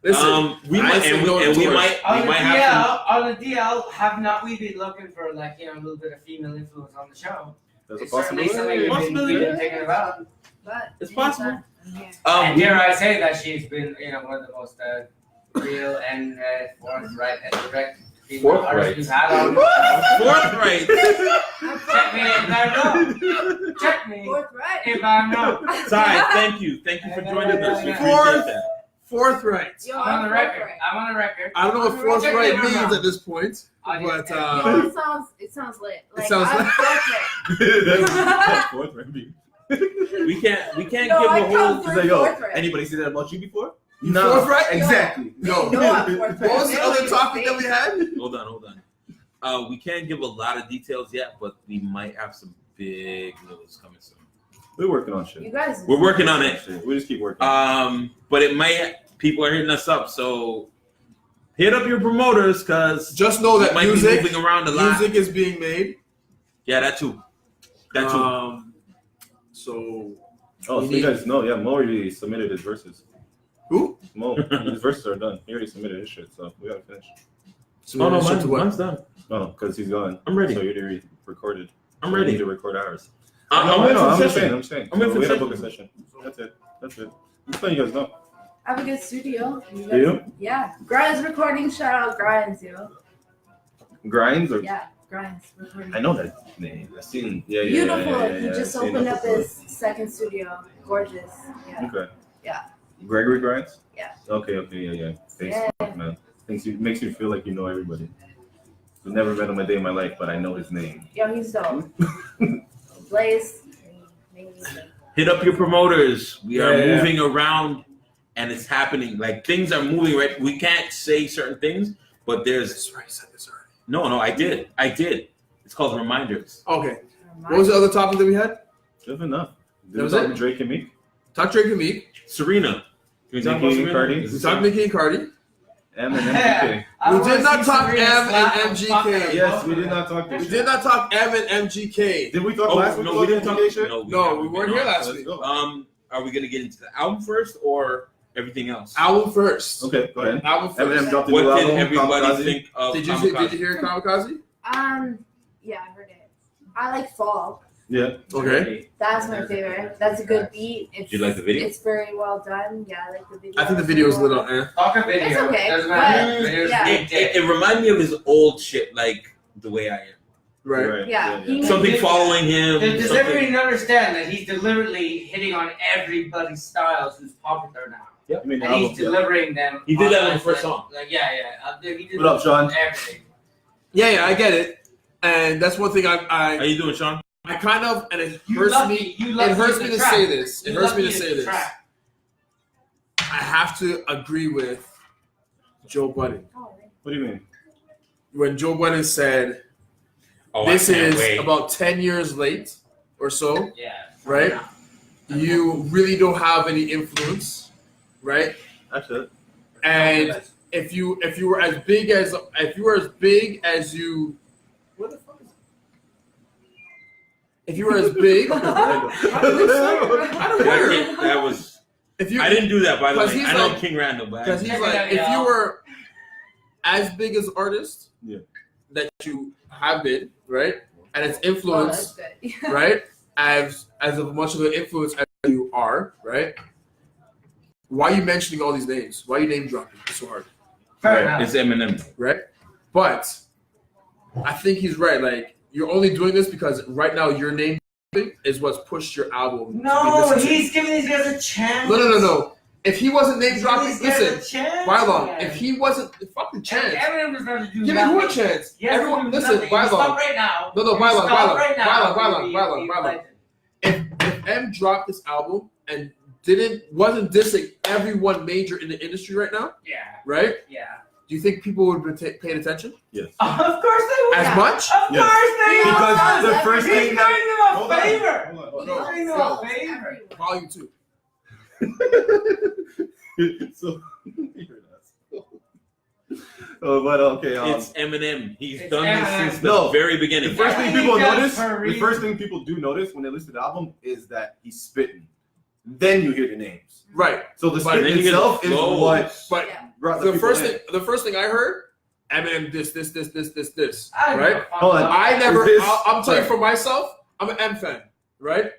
Listen, We I might say and no we, to and we tours. might have On the DL, have not we been looking for like a little bit of female influence on the show? There's a It's certainly something possibility. we've been thinking about. But It's possible. I'm here. And some. dare I say that she's been, one of the most real and forthright and direct female Forthright. artists we've had on. Forthright. Check me if I'm wrong. Check me Forthright. if I'm wrong. Ty, thank you for joining us. We appreciate that. Forthright. Yo, I'm on the record. forthright. I'm on the record. I don't know what Check forthright me if I'm means wrong. at this point, I but just- Yo, it sounds lit. Like, sounds I'm lit. forthright. That's fourth maybe. We can't No, I give a come whole. through Say, yo, forthright. anybody say that about you before? forthright? Exactly. No. No, I'm forthright. What was the They other always topic say- that we had? Hold on. we can't give a lot of details yet, but we might have some big news coming soon. We're working on You shit. guys. We're working on it. We just keep working. But it might. People are hitting us up, so hit up your promoters because Just know that might music, be moving around a lot. music is being made. Yeah, that too. That too. So Oh, so you guys know, yeah, Mo already submitted his verses. who? Mo, his verses are done. He already submitted his shit, so we gotta finish. So mine's done. No, because he's gone. I'm ready. So you already recorded. I'm So we ready. need to record ours. I'm No, I ready know, for I'm the just saying. session. I'm saying. I'm ready So for we the gotta book a session. That's it. I'm just letting you guys know. I have a good studio. You Do guys- you? Yeah. Grinds recording. Shout out Grinds, yo. Grinds or Yeah, Grinds recording. I know that name. I've seen. Yeah, Beautiful. He I've just seen opened it up before. his second studio. Gorgeous. Yeah. Okay. Yeah. Gregory Grinds. Yeah. Okay. Yeah. Facebook, man. Makes me feel like you know everybody. I've never met him a day in my life, but I know his name. Yo, he's dope. Blaze. Hit up your promoters. We are Yeah. moving around, and it's happening. Like things are moving. Right, we can't say certain things, but there's That's right, I said this already. no. I did. It's called reminders. Okay. What was the other topic that we had? Good enough. That Did was we talk it? to Drake and Meek? Talk Drake and Meek. Serena. Can we talk about Nicki, Serena? Cardi? Is We it talked Nicki and Cardi. M and MGK. I We wanna did not see talk Serena M slap and the MGK. fuck out of Yes, both we of did them. not talk We this did shit. not talk M and MGK. Did we talk Oh, last week? no, we didn't talk. Shit? No, we weren't here last Let's week. go. Are we gonna get into the album first or everything else? Album first. Okay, go ahead. Album Eminem first. dropped the What new did album. everybody Kamikaze. think of? Did Kamikaze? you hear Kamikaze? Yeah, I heard it. I like Fall. Yeah. Okay. That's my favorite. That's a good beat. It's, Did you like the video? It's very well done. Yeah, I like the video. I think the video is a little Talk a video. It's okay, Doesn't but- matter. Video's yeah. big dick. It reminded me of his old shit, like The Way I Am. Right. Yeah, he- Something following him. Does something- everybody understand that he's deliberately hitting on everybody's styles who's popular now? You mean the And he's album? Yeah. delivering them. He did that on the like- first song. Like, yeah. He did What up, Sean? everything. Yeah, I get it. And that's one thing How I you doing, Sean? kind of, and it You hurts lucky- me. you It lucky hurts is me the to track. say this. It You hurts me lucky to is say the this. track. I have to agree with Joe Budden. What do you mean? When Joe Budden said, Oh, this I can't is wait. about 10 years late or so, Yeah. right? You really don't have any influence, right? Actually, And if you were as big as you what the fuck is it? If you were as big, I don't hear. That was. If you I didn't do that, by the way. Because he's I know like- King Randall, but I because didn't- he's like, if you were as big as artist, Yeah. that you have been, right, and its Oh, influence, that's good. right, as much of an influence as you are, right. Why are you mentioning all these names? Why are you name dropping so hard? Fair Right. enough. It's Eminem. Right? But I think he's right. Like, you're only doing this because right now your name is what's pushed your album. to be No, listened to. he's giving these guys a chance. No. If he wasn't name He's dropping, giving these guys listen, a chance, Bylon, man. if he wasn't, fuck the chance. Everyone was going to do Give nothing. me who a chance. Yes, Everyone, do listen, nothing. If you stop Bylon. right now. No, If you Bylon, stop Bylon, right now, Bylon. you'll be legend. If M dropped this album and wasn't dissing everyone major in the industry right now, Yeah. right? Yeah. Do you think people would have been paying attention yes. Of course they would. as Yeah. much? Of Yeah. course they would. Because the first He's thing doing that them Hold a on, favor. hold on. He's No, doing them no. a favor. Volume 2. So, but okay. It's Eminem. He's It's done Eminem. this since the No. very The beginning. first thing Everything people does notice, for a the reason. first thing people do notice when they listen to the album is that he's spitting. Then you hear the names. Right. So the But spit then you hear the itself is flows. what But Yeah. brought the people first in. thing I heard, Eminem this, I right? know. Hold on. I never. Is this- I'm telling you right. for myself, I'm an M fan, right?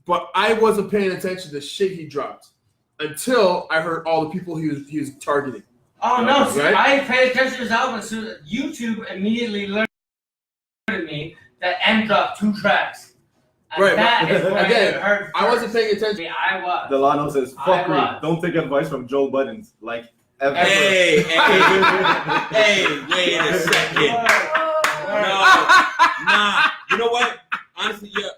But I wasn't paying attention to the shit he dropped until I heard all the people he was targeting. Oh no! See, Right? I paid attention to his album. So YouTube immediately learned me that M dropped 2 tracks. And Right, that but is what again, I heard. I wasn't first. paying attention. See, I was. Delano says, I "Fuck me. was. Don't take advice from Joe Budden." Like ever. Hey, wait a second. Nah. You know what? Honestly, yeah.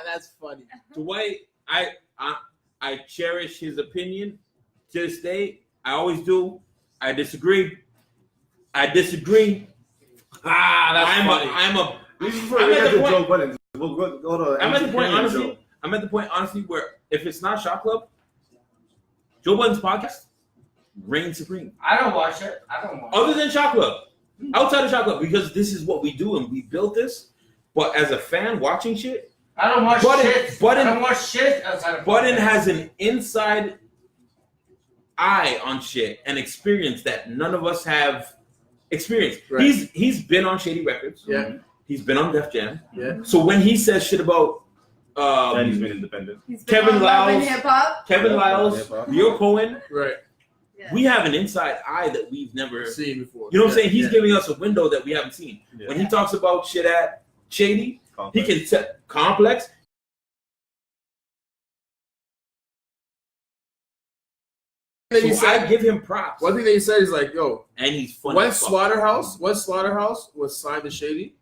That's funny. Dwight, I cherish his opinion to this day. I always do. I disagree. That's funny. This is before I'm we at get the to point- Joe Budden. We'll go to I'm at the MC point, Kane honestly. Joe. I'm at the point, honestly, where if it's not Shot Club, Joe Budden's podcast reigns supreme. I don't watch it. I don't watch Other than Shot Club, outside of Shot Club, because this is what we do and we built this. But as a fan watching shit, I don't watch shit. Budden- I don't watch shit outside of Budden podcasts. has an inside eye on shit and experience that none of us have experienced. Right. He's been on Shady Records. Yeah. He's been on Def Jam. Yeah. So when he says shit about And he's been independent. He's been Kevin on Love and Lyles. Hip Hop. Kevin Yeah, Lyles, hip-hop. Leo Cohen, Right. Yeah. we have an inside eye that we've never Seen before. You know what I'm saying? He's Yeah. giving us a window that we haven't seen. Yeah. When he talks about shit at Shady, Complex. he can tell Complex. Then he So I said, give him props. one thing that he said is like, yo, And he's funny. when as fuck. Slaughterhouse was signed to Shady,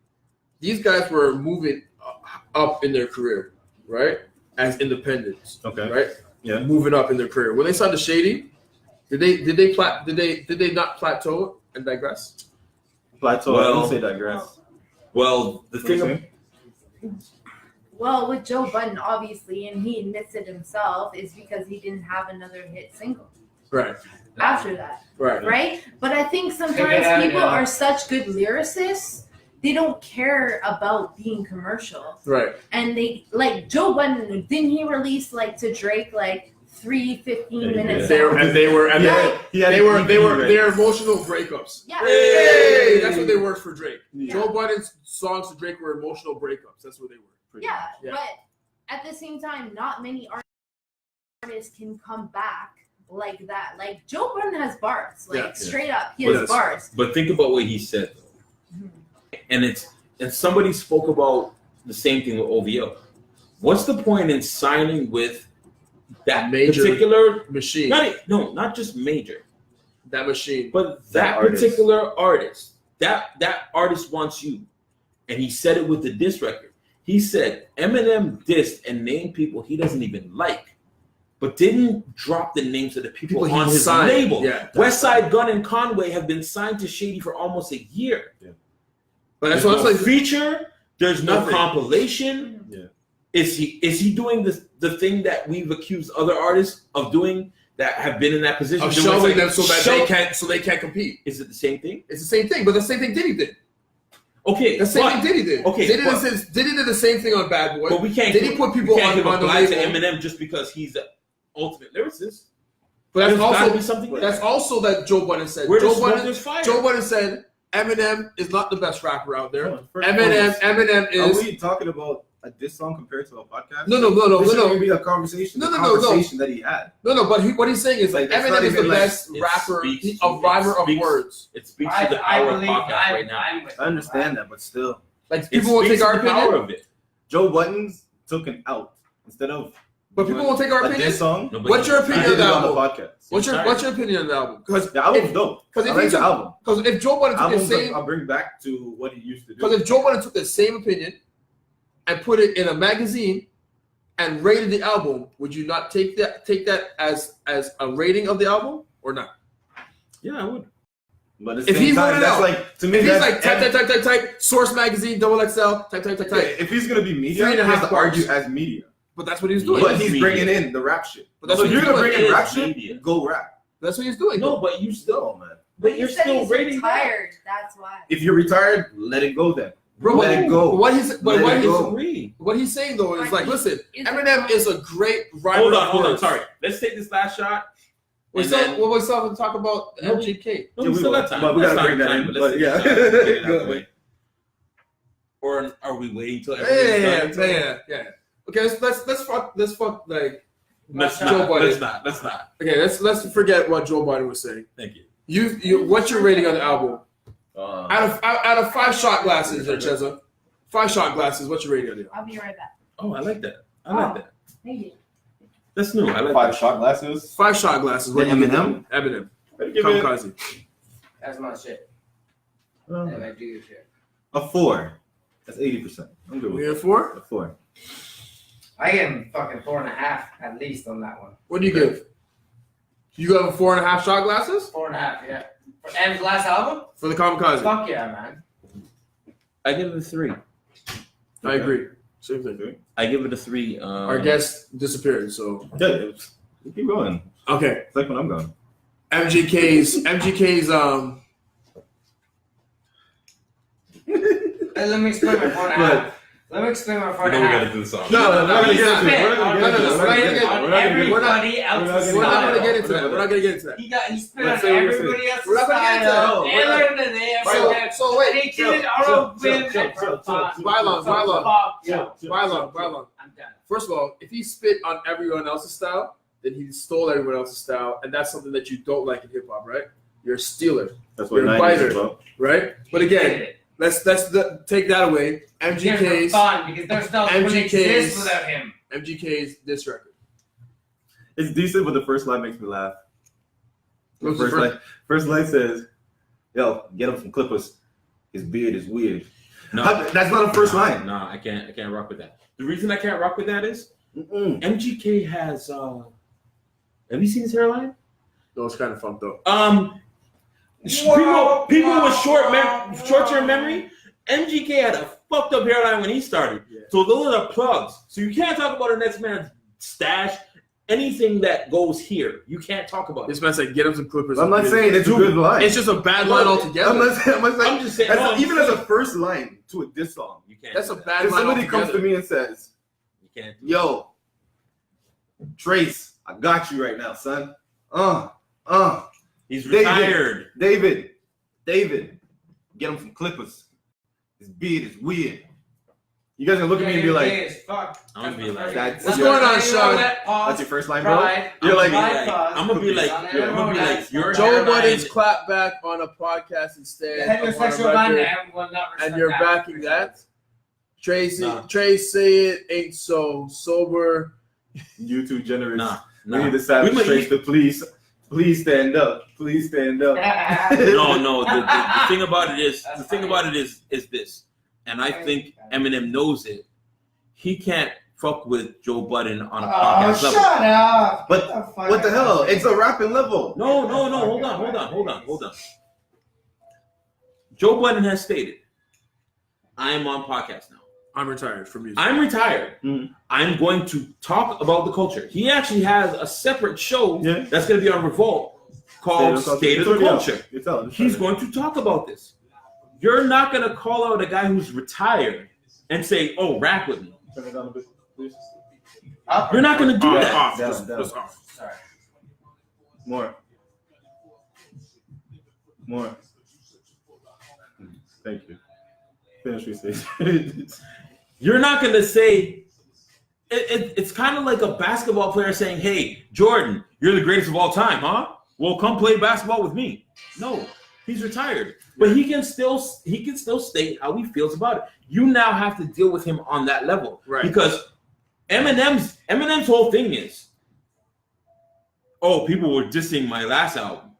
these guys were moving up in their career, right? As independents, Okay. right? Yeah. Moving up in their career. When they signed to Shady, did they not plateau and digress? Plateau. Well- I wouldn't say digress. Well, the thing What Well, with Joe Budden, obviously, and he admits it himself, is because he didn't have another hit single Right. after that, Right. right? But I think sometimes Yeah, people yeah. are such good lyricists, they don't care about being commercial. Right. And they, like Joe Budden, didn't he release like to Drake like 3 15-minute They were, songs? and they were, and Yeah. they were their emotional breakups. Yeah. Hey, that's what they were for Drake. Yeah. Joe Budden's songs to Drake were emotional breakups. That's what they were. Yeah, Yeah. but at the same time, not many artists can come back like that. Like Joe Budden has bars, like Yeah. straight up, he But has bars. But think about what he said, though. And somebody spoke about the same thing with OVO. What's the point in signing with that Major particular? Machine. Not just major, That machine. but That that artist. particular artist. That artist wants you, and he said it with the diss record. He said Eminem dissed and named people he doesn't even like, but didn't drop the names of the people People he on his signed. label. Yeah, that's West Side Gun and Conway have been signed to Shady for almost a year. But that's There's what no I'm saying. feature. There's no Nothing. compilation. Yeah. Is he doing the thing that we've accused other artists of doing that have been in that position? Of Doing shoving like, them so that show- they can't compete. Is it the same thing? It's the same thing, but the same thing Diddy did. Okay, The same but, thing Diddy did. Okay, Diddy but- did the same thing on Bad Boy. but we can't. Diddy put people we can't on give a the blind to label. Eminem just because he's the ultimate lyricist. But that's There's gotta also be something. that's also that Joe Budden said. Where there's Joe smoke, Budden, there's fire. Joe Budden said Eminem is not the best rapper out there. First Eminem Are is we talking about a diss song compared to a podcast? no. This should be a conversation. No. Conversation that he had. No, but what he's saying is Like, like it's Eminem not is the even like- best It rapper, speaks a to- rhymer it of speaks- words. It speaks to the power of podcast right now. I understand that, but still, Like It people will speaks take our to the power opinion, of it. Joe Budden's took an out instead of. but people will take our a opinion. diss song. No, but What's your He opinion did of it the on the album? podcast. What's your opinion on the album? Because The album's dope. because I if like he the took, album. because if Joe Budden took the Albums same, I'll bring back to what he used to do. because if Joe Budden took the same opinion and put it in a magazine and rated the album, would you not take that as a rating of the album or not? Yeah, I would. But at the If same he wrote time, it that's out, like to me. If he's That's like type, Source Magazine, XXL, type. Yeah, if he's gonna be media, he 3.5 has to argue bars. as media. But that's what he's doing. But he's Media. bringing in the rap shit. But that's So what if you're he's gonna doing. bring in It rap is shit, media. go rap. That's what he's doing. No, but you still, No, man. but you're you said still he's rating that. retired. That's why. If you're retired, let it go then. Bro, Let it go. What he's but Let what it he's go. Agree. what he's saying though is like, listen, Is Eminem it- is a great writer. Hold of on. words. Sorry. Let's take this last shot. We're and still then- we're still going to talk about No, MGK. No, Yeah, we we still will. got time. But we Let's gotta not bring that time, in, but but let's yeah. get it out Go of the ahead. way. Or are we waiting till everything's done? Yeah. Okay, let's fuck like Let's Joe not. Budden. Let's not. okay, let's forget what Joe Budden was saying. Thank you. You what's your rating on the album? Uh, Out of 5 shot glasses, Cheza. 5 shot glasses, what's your rating on the album? I'll be right back. Oh, I like that. I like that. Thank you. That's new. I like 5 that. shot glasses. 5 shot glasses. What The do you give Eminem? it? Eminem. I'd give it Kamikaze. That's my shit. uh, And I do your shit. a 4. That's 80%. I'm good We with have 4? a 4. I give him fucking 4.5 at least on that one. What do you give? You have a 4.5 shot glasses 4.5, yeah. For M's last album? for the Kamikaze. Fuck yeah, man. I give it a 3. I agree. Same thing. I give it a 3. Our guest disappeared, so Yeah, keep going. okay. It's like when I'm gone. MGK's Let me explain my point. But- Let me explain my We point. gotta do the song. No, we're not gonna get into it. Spit We're not gonna on get into it. We're not gonna get into it. on We're not gonna get into it. everybody else's We're not gonna style. get into that. We're not gonna get into that. He spit Let's on say what you're everybody else's We're not gonna get into that. style. No, They we're not. learned it. They have So wait, They did it on a whim. Violon. I'm done. First of all, if he spit on everyone else's style, then he stole everyone else's style, and that's something that you don't like in hip hop, right? You're a stealer, That's what You're a 90s is fighter. about. right? But again, let's take that away. Here's MGK's fun because there's no one MGK's exist without him. MGK's diss record. It's decent, but the first line makes me laugh. The What's the first line says, "Yo, get him some clippers. His beard is weird." No, That's not a first line. No, I can't rock with that. The reason I can't rock with that is Mm-mm. MGK has. Have you seen his hairline? That was kind of fun though. People with short-term memory. MGK had a fucked up hairline when he started. Yeah. So those are plugs. So you can't talk about the next man's stash. Anything that goes here, you can't talk about. This man said, "Get him some clippers." I'm not saying it's a good line. It's just a bad line altogether. I'm just saying. Even as a first line to a diss song. You can't. That's do a that. bad If line somebody altogether. comes to me and says, You can't. Do "Yo, Trace, I got you right now, son. He's David. retired. David, get him some clippers. His beard is weird." You guys gonna look at me and be like, I'm gonna be like, That's- What's going on, Sean? "That's your first line, bro?" Right. You're like, I'm gonna be like, your Joe hairline- Budden's clap back on a podcast instead. The heterosexual of on a man record, will not respect and you're that. backing that. Tracy, Nah. Trace say it ain't so sober. "You two generous. Nah, We need nah. to savage We might- Trace the police. Please stand up. Please stand up." No. The thing about it is this, and I think Eminem knows it. He can't fuck with Joe Budden on a Oh, podcast level. shut up! But what the hell? It's a rapping level. No. Hold on. Joe Budden has stated, "I am on podcast now. I'm retired from music. I'm retired. Mhm. I'm going to talk about the culture." He actually has a separate show Yeah. that's going to be on Revolt called State of the Culture. It's out. He's going to talk about this. You're not going to call out a guy who's retired and say, "Oh, rap with me." Turn it down a bit, please. You're not going to do that. Off. Down, Just down. off. Sorry. More. Thank you. Finish what you say. You're not going to say, it's kind of like a basketball player saying, "Hey, Jordan, you're the greatest of all time, huh? Well, come play basketball with me." No, he's retired. But he can still state how he feels about it. You now have to deal with him on that level. Right. Because Eminem's whole thing is, "Oh, people were dissing my last album.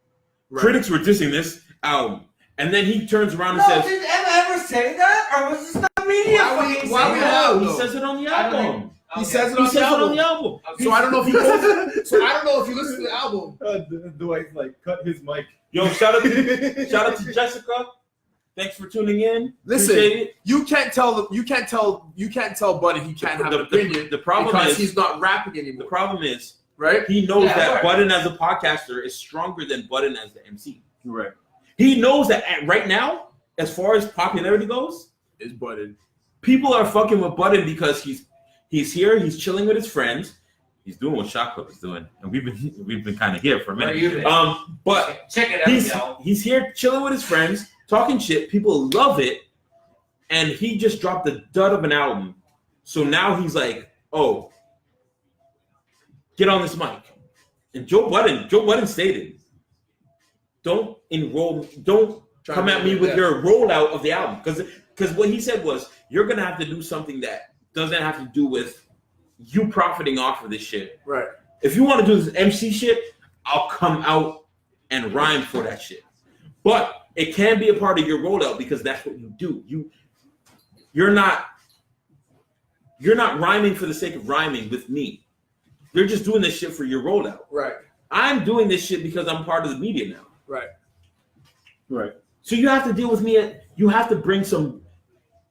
Right. Critics were dissing this album." And then he turns around and No, says, did Emma ever say that, or was this the media Why we- fucking why saying we that? know? he though. says it on the I don't album. think- He Okay. says it He on says the it on album. the album. So I don't know if you so I don't know if you listen to the album. Dwight like cut his mic. Yo, shout out to Jessica. Thanks for tuning in. Listen, Appreciate it. you can't tell Buddy he can't have an opinion The problem because is he's not rapping the anymore, problem is right? he knows Yeah, that right. Budden as a podcaster is stronger than Budden as the MC. Right. He knows that right now, as far as popularity goes, Is Budden. people are fucking with Budden because he's here, he's chilling with his friends, he's doing what Shot Club is doing, and we've been kind of here for a Where you minute. been? But Check it out, yo. he's here chilling with his friends, talking shit. People love it, and he just dropped a dud of an album. So now he's like, "Oh, get on this mic." And Joe Budden stated, "Don't come at me with your rollout of the album," because what he said was, "You're gonna have to do something that doesn't have to do with you profiting off of this shit. Right. If you want to do this MC shit, I'll come out and rhyme for that shit. But it can be a part of your rollout because that's what you do. You're not rhyming for the sake of rhyming with me. You're just doing this shit for your rollout. Right. I'm doing this shit because I'm part of the media now. Right. Right. So you have to deal with me. You have to bring some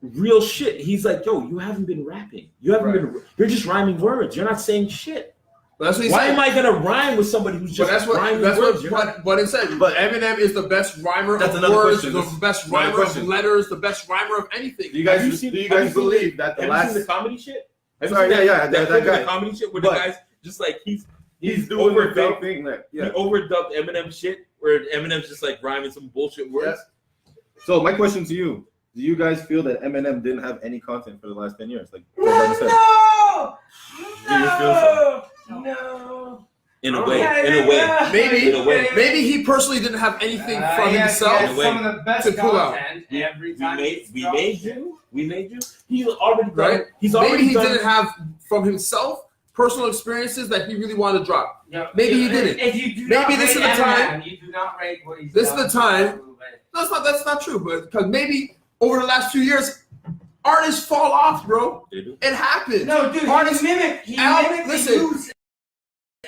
real shit. He's like, yo, you haven't been rapping. You haven't been. You're just rhyming words. You're not saying shit. But that's what he Why said. am I gonna rhyme with somebody who's just rhyming words? What it said. But Eminem is the best rhymer That's of another words, question. the best rhymer of letters, the best rhymer of anything. Do you guys believe that the have last? you seen the comedy shit? That guy. The comedy shit where But- the guy's just like he's doing the big overdubbed. thing. Like, He overdubbed Eminem shit where Eminem's just like rhyming some bullshit words. So my question to you: do you guys feel that Eminem didn't have any content for the last 10 years? Like, No! Do you feel No! In a way, Yeah, in a way. yeah. Maybe he personally didn't have anything from himself. In a way. Some of the best to pull out. content every time. We made you. He's already done. Right? He's Maybe already he done. didn't have from himself personal experiences that he really wanted to drop. Yeah. Maybe he didn't. If you do Maybe not this rate is the time- Eminem, you do not rate what he's This is done. the time- That's not true, but because maybe over the last 2 years, artists fall off, bro. They do. It happens. No, dude, Artists- he mimicked listen, the use.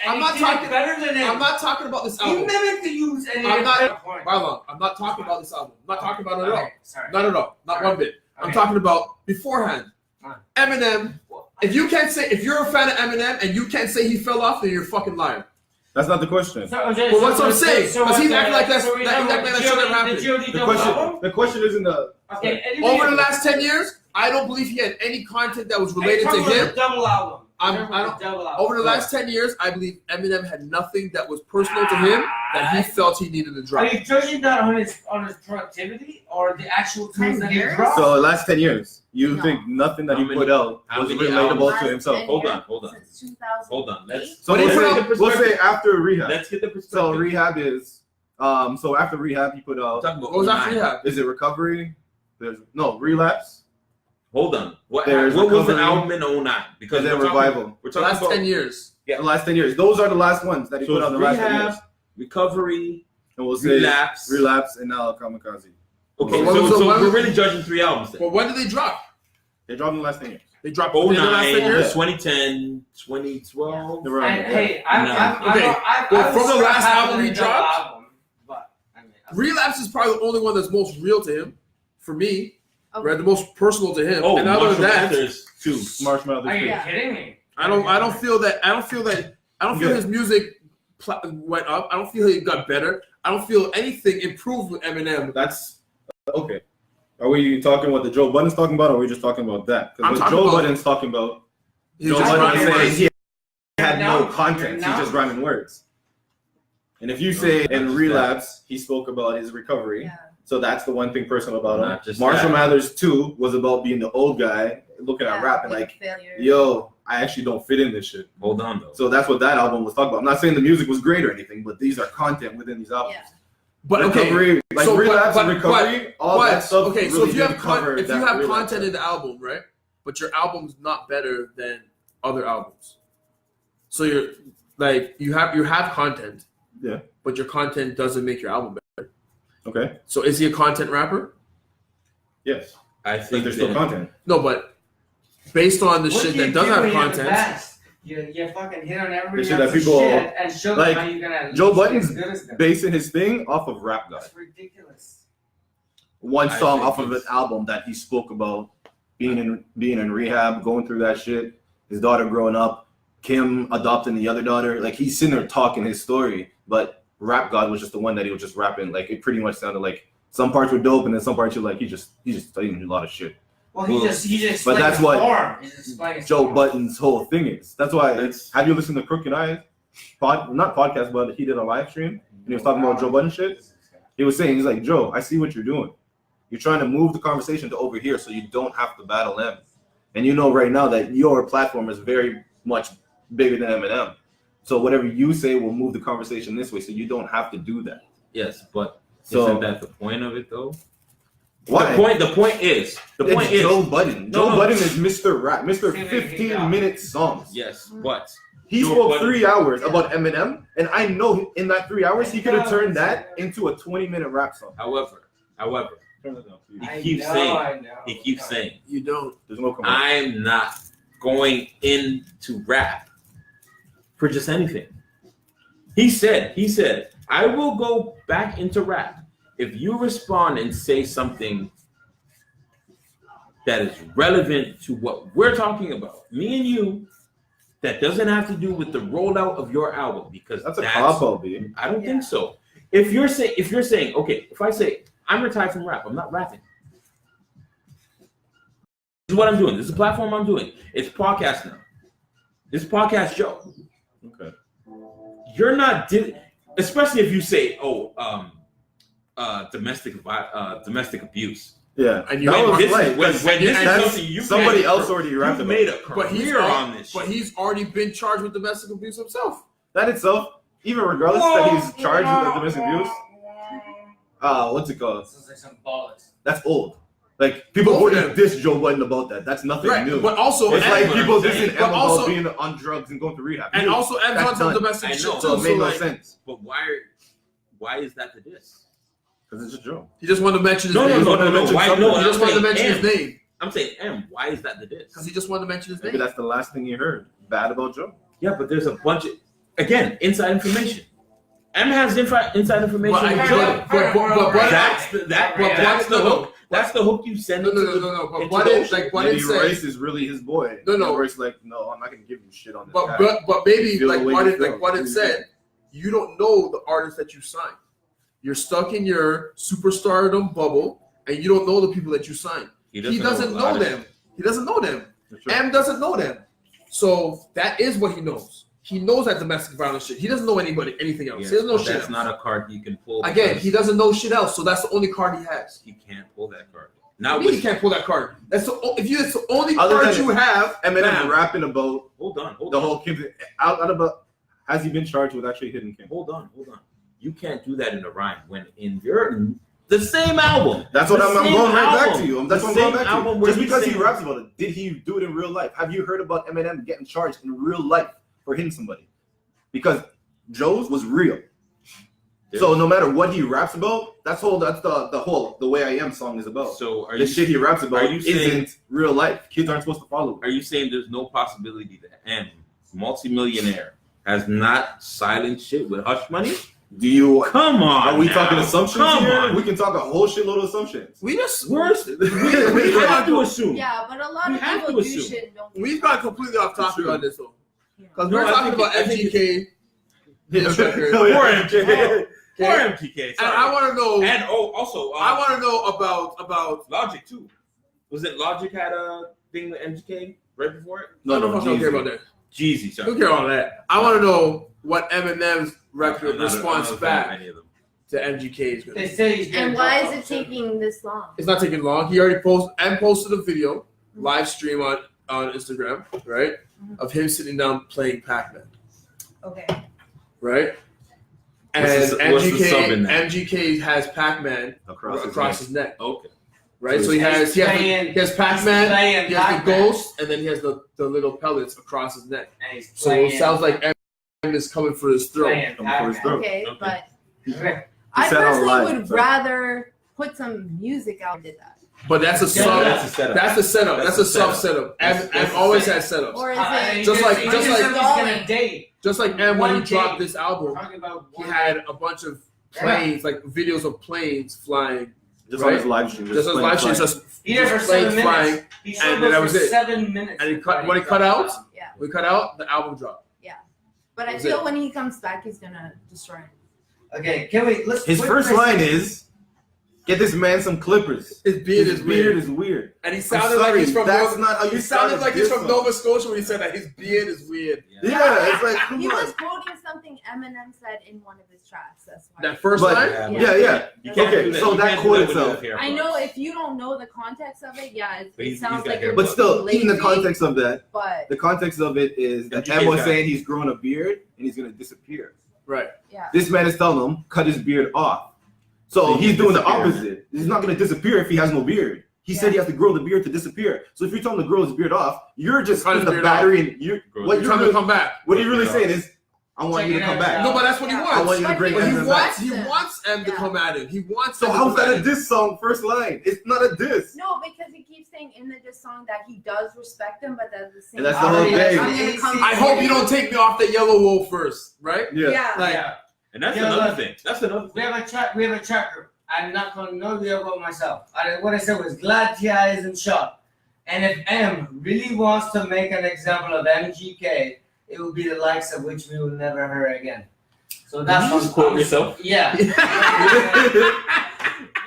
And I'm not he did it talking- better than him. I'm not talking about this He album. mimicked the use and I'm it not- better point. Marlon, I'm not talking about this album. I'm not talking about it at all. Okay, sorry. Not at all. Not Alright. one bit. I'm Okay. talking about beforehand. Alright. Eminem. If you're a fan of Eminem and you can't say he fell off, then you're a fucking liar. That's not the question. Well, that's what I'm saying. Because he's acting like that should have happened. The question isn't the. Okay, Over the last 10 years, I don't believe he had any content that was related to him. Double album. I don't. Double album. Over the last 10 years, I believe Eminem had nothing that was personal to him that he felt he needed to Are drop. you judging that on his productivity or the actual tools that he years? dropped? So the last 10 years, you No. think nothing that How he many- put out how was many relatable albums? to himself. Hold on. Since 2000. Hold on. Let's So But we'll he put say, out- we'll say after rehab. let's get the perspective. So rehab is so after rehab he put I'm out. talking about What was after 09. rehab? Is it recovery? There's no relapse. Hold on. What There's was an recovery. album in 09? Because And then we're talking- revival. We're The talking last about 10 years. The last 10 years. Those are the last ones that he So put out in the last 10 rehab, years. recovery, And we'll say relapse, and now kamikaze. Okay, Well, so, so so when- we're really judging 3 albums then. Well, when did they drop? They dropped in the last 10 years. They dropped within the last 10 09, years. 2010, 2012. They were on And, the- hey, Well, from the last album he dropped? But, I mean, Relapse is probably the only one that's most real to him, for me. Okay. Right, the most personal to him. Oh, and other than Marshall that, Mathers 2. Marshmallow. are you Yeah. kidding me? I don't feel that. I don't feel Yeah. his music went up. I don't feel he got better. I don't feel anything improved with Eminem. That's okay. Are we talking what the Joe Budden's talking about, or are we just talking about that? I'm Because what talking Joe about- Budden's talking about, He's Joe just Budden rhyming is saying words. he had no You're content. He's now- just rhyming words. And if you say in relapse, he spoke about his recovery. Yeah. So that's the one thing personal about him. Not just Marshall that. Mathers 2 was about being the old guy looking at Yeah, rap and big like, failure. yo, I actually don't fit in this shit. Hold on though. So that's what that album was talking about. I'm not saying the music was great or anything, but these are content within these albums. Yeah. But okay, Recovery, like so, relapse but- and recovery, all but- that stuff. okay. So really if you have did cover if you that have relapse content stuff. in the album, right? But your album's not better than other albums. So you're like you have content. Yeah. But your content doesn't make your album better. Okay. So is he a content rapper? Yes. I Like think there's still that content. No, but based on the What shit do you that does do have when you're the content. best? You fucking hit on every The shit that other people- shit and show like, them how you're gonna Joe look Budden's as good as them. basing his thing off of Rap God. That's ridiculous. One I song think off of an it's- album that he spoke about being in rehab, going through that shit, his daughter growing up, Kim adopting the other daughter. Like he's sitting there talking his story, but Rap God was just the one that he was just rapping. Like it pretty much sounded like some parts were dope and then some parts you're like he's just saying a lot of shit. Well, Well, he just but that's explained what his form. He's explaining his Joe form. Budden's whole thing is. That's why That's- have you listened to Crooked Eyes? Not podcast, but he did a live stream and he was talking about Joe Budden shit. He was saying, he's like, Joe, I see what you're doing. You're trying to move the conversation to over here so you don't have to battle them. And you know right now that your platform is very much bigger than Eminem. So whatever you say will move the conversation this way so you don't have to do that. yes, but So- isn't that the point of it though? Why? The point is It's Joe Budden. No, Joe no. Budden is Mr. Rap, Mr. See, 15-minute songs. yes, but He Joe spoke Budden- 3 hours about Eminem, and I know in that 3 hours he could have turned that into a 20-minute rap song. however, Turn that down, please. I keeps know, saying- I know. he keeps saying, You don't. There's no comment. I'm not going into rap for just anything. He said, I will go back into rap if you respond and say something that is relevant to what we're talking about, me and you, that doesn't have to do with the rollout of your album, because That's a cop-out, B. I don't think so. If you're saying, okay, if I say I'm retired from rap, I'm not rapping. This is what I'm doing. This is a platform I'm doing. It's podcast now. This podcast show. Okay. You're not, especially if you say, domestic abuse. Yeah, and you that was this like is when this is something you somebody else already rapped you about. made a But career on this. But he's already been charged with domestic abuse himself. That itself, even regardless that he's charged with domestic abuse, what's it called? This is like some bollocks. That's old. Like people Both of already diss Joe Budden about that. That's nothing Right, new. but also It's like people saying. dissing But M also- about being on drugs and going to rehab. and also M's That's on some done. domestic I shit know. too. So it made no like, sense But why is that the diss? because it's just Joe. he just wanted to mention his No. name. Why? No, He just wanted to mention his name I'm saying M. Why is that the diss? because he just wanted to mention his Maybe name. that's the last thing you heard bad about Joe. Yeah, but there's a bunch of, again, inside information. M has inside information. But with Joe. That's the hook. That's the hook you send No. it to the. But into what the if ocean. like what Maybe it said? Rice is really his boy. No. Rice like, no, I'm not gonna give you shit on this But guy. maybe Feel like the way what you it feel. like what it said. You don't know the artist that you signed. You're stuck in your superstardom bubble, and you don't know the people that you signed. He doesn't know them. He doesn't know them. Sure. M doesn't know them. So that is what he knows. He knows that domestic violence shit. He doesn't know anything else. Yes, he doesn't know but shit that's else. not a card he can pull. Again, because he doesn't know shit else. So that's the only card he has. he can't pull that card. Now Now I mean, he with, can't pull that card. That's the it's the only Other card than you have. Eminem Bam. rapping about hold on. the whole Kim thing. Out of has he been charged with actually hitting Kim? Hold on. You can't do that in a rhyme when the same album. That's what The I'm same going right back album. to you. That's The what I'm going same back to album you. where Just he's because he saying- raps about it, did he do it in real life? Have you heard about Eminem getting charged in real life for hitting somebody? Because Joe's was real. So no matter what he raps about, that's the whole The Way I Am song is about. So are The you shit he raps about are you saying- isn't real life. Kids aren't supposed to follow Are it. you saying there's no possibility that M, multimillionaire, has not silenced shit with Hush Money? Do you? Come on. Are we now. talking assumptions Come here? on. We can talk a whole shitload of assumptions. We just we have to assume. Yeah, but a lot We of have people to do assume. shit. Don't we've got completely off topic True. on this though. Yeah. Because No, we're I talking think about it- I think MGK. his record. Oh, yeah. Poor MGK. Poor Okay? MGK. And Sorry. I want to know. And also, I want to know about. Logic too. Was it Logic had a thing with MGK right before it? I don't know if I don't care about that. Jeezy, sorry. Don't care about that. I want to know what Eminem's I'm record not a- response I'm not a fan of back any of them. to MGK is going to They be. say he's And why is it taking this long? It's not taking long. He already posted a video, live stream on Instagram, right, of him sitting down playing Pac-Man, Okay. right? And What's the sub in that? MGK has Pac-Man across his neck, Okay. right? So he has Pac-Man, playing he has the Pac-Man. ghost, and then he has the little pellets across his neck. And he's So it sounds like M is coming for his throat. playing Coming for his Pac-Man. throat. Okay, Okay. but Okay. I said on personally live, would so- rather put some music out and did that. But that's a Yeah, sub. that's a setup. That's the setup. That's That's a the sub setup. setup. That's M the always setup. has setups. Or is He it Just like- he just said like- he's gonna date. Just like M when he One dropped day. this album, Talking about he one had a bunch of planes, like videos of planes flying. Just on his live stream. Just as live streams, just He did for planes 7 flying. minutes. He and showed then that us was for it. 7 minutes. And when he cut out, Yeah. we cut out, the album dropped. But I That's feel it. when he comes back, he's gonna destroy him. Okay, can we? Let's. His first line is, "Get this man some clippers." His beard His is beard weird. is weird. And he I'm sounded like sorry, he's from that's Nova. not how you He sounded started like he's this from song. Nova Scotia when he said that his beard is weird. Yeah, it's like, come He on. was quoting something Eminem said in one of his tracks. That's why. That first But- line. Yeah. You can't Okay, do that. so You that can't do quote with itself. the hair I know plugs. if you don't know the context of it, yeah, But it he's sounds got like hair. you're But still, being in the lazy, context of that, But the context of it is that MGK M was guy. saying he's growing a beard and he's gonna disappear. Right. yeah, This man is telling him cut his beard off. So he's doing the opposite. He's not gonna disappear if he has no beard. He said he has to grow the beard to disappear. So if you're telling him to grow his beard off, you're just Cut his putting the beard off. battery in. You're Grow what his you're Trying to really, come back. what you're really Yeah. saying is, I want you to come back. No, but that's what he Yeah. I want wants. you to bring But But he M wants back. M to Yeah. come at him. He wants. So M to how's come that at a him. diss song? First line. It's not a diss. no, because he keeps saying in the diss song that he does respect him, but at the same And that's the time, whole he's thing. gonna come I to hope him. you don't take me off the yellow wolf first, right? Yeah. Like, Yeah. And that's Yeah, another look. thing. That's another We thing. have a chat. We have a chat group. I'm not gonna know you about myself. What I said was glad T.I. isn't shot. And if M really wants to make an example of MGK, it will be the likes of which we will never hear again. So that's Did you just quote yourself? Yeah.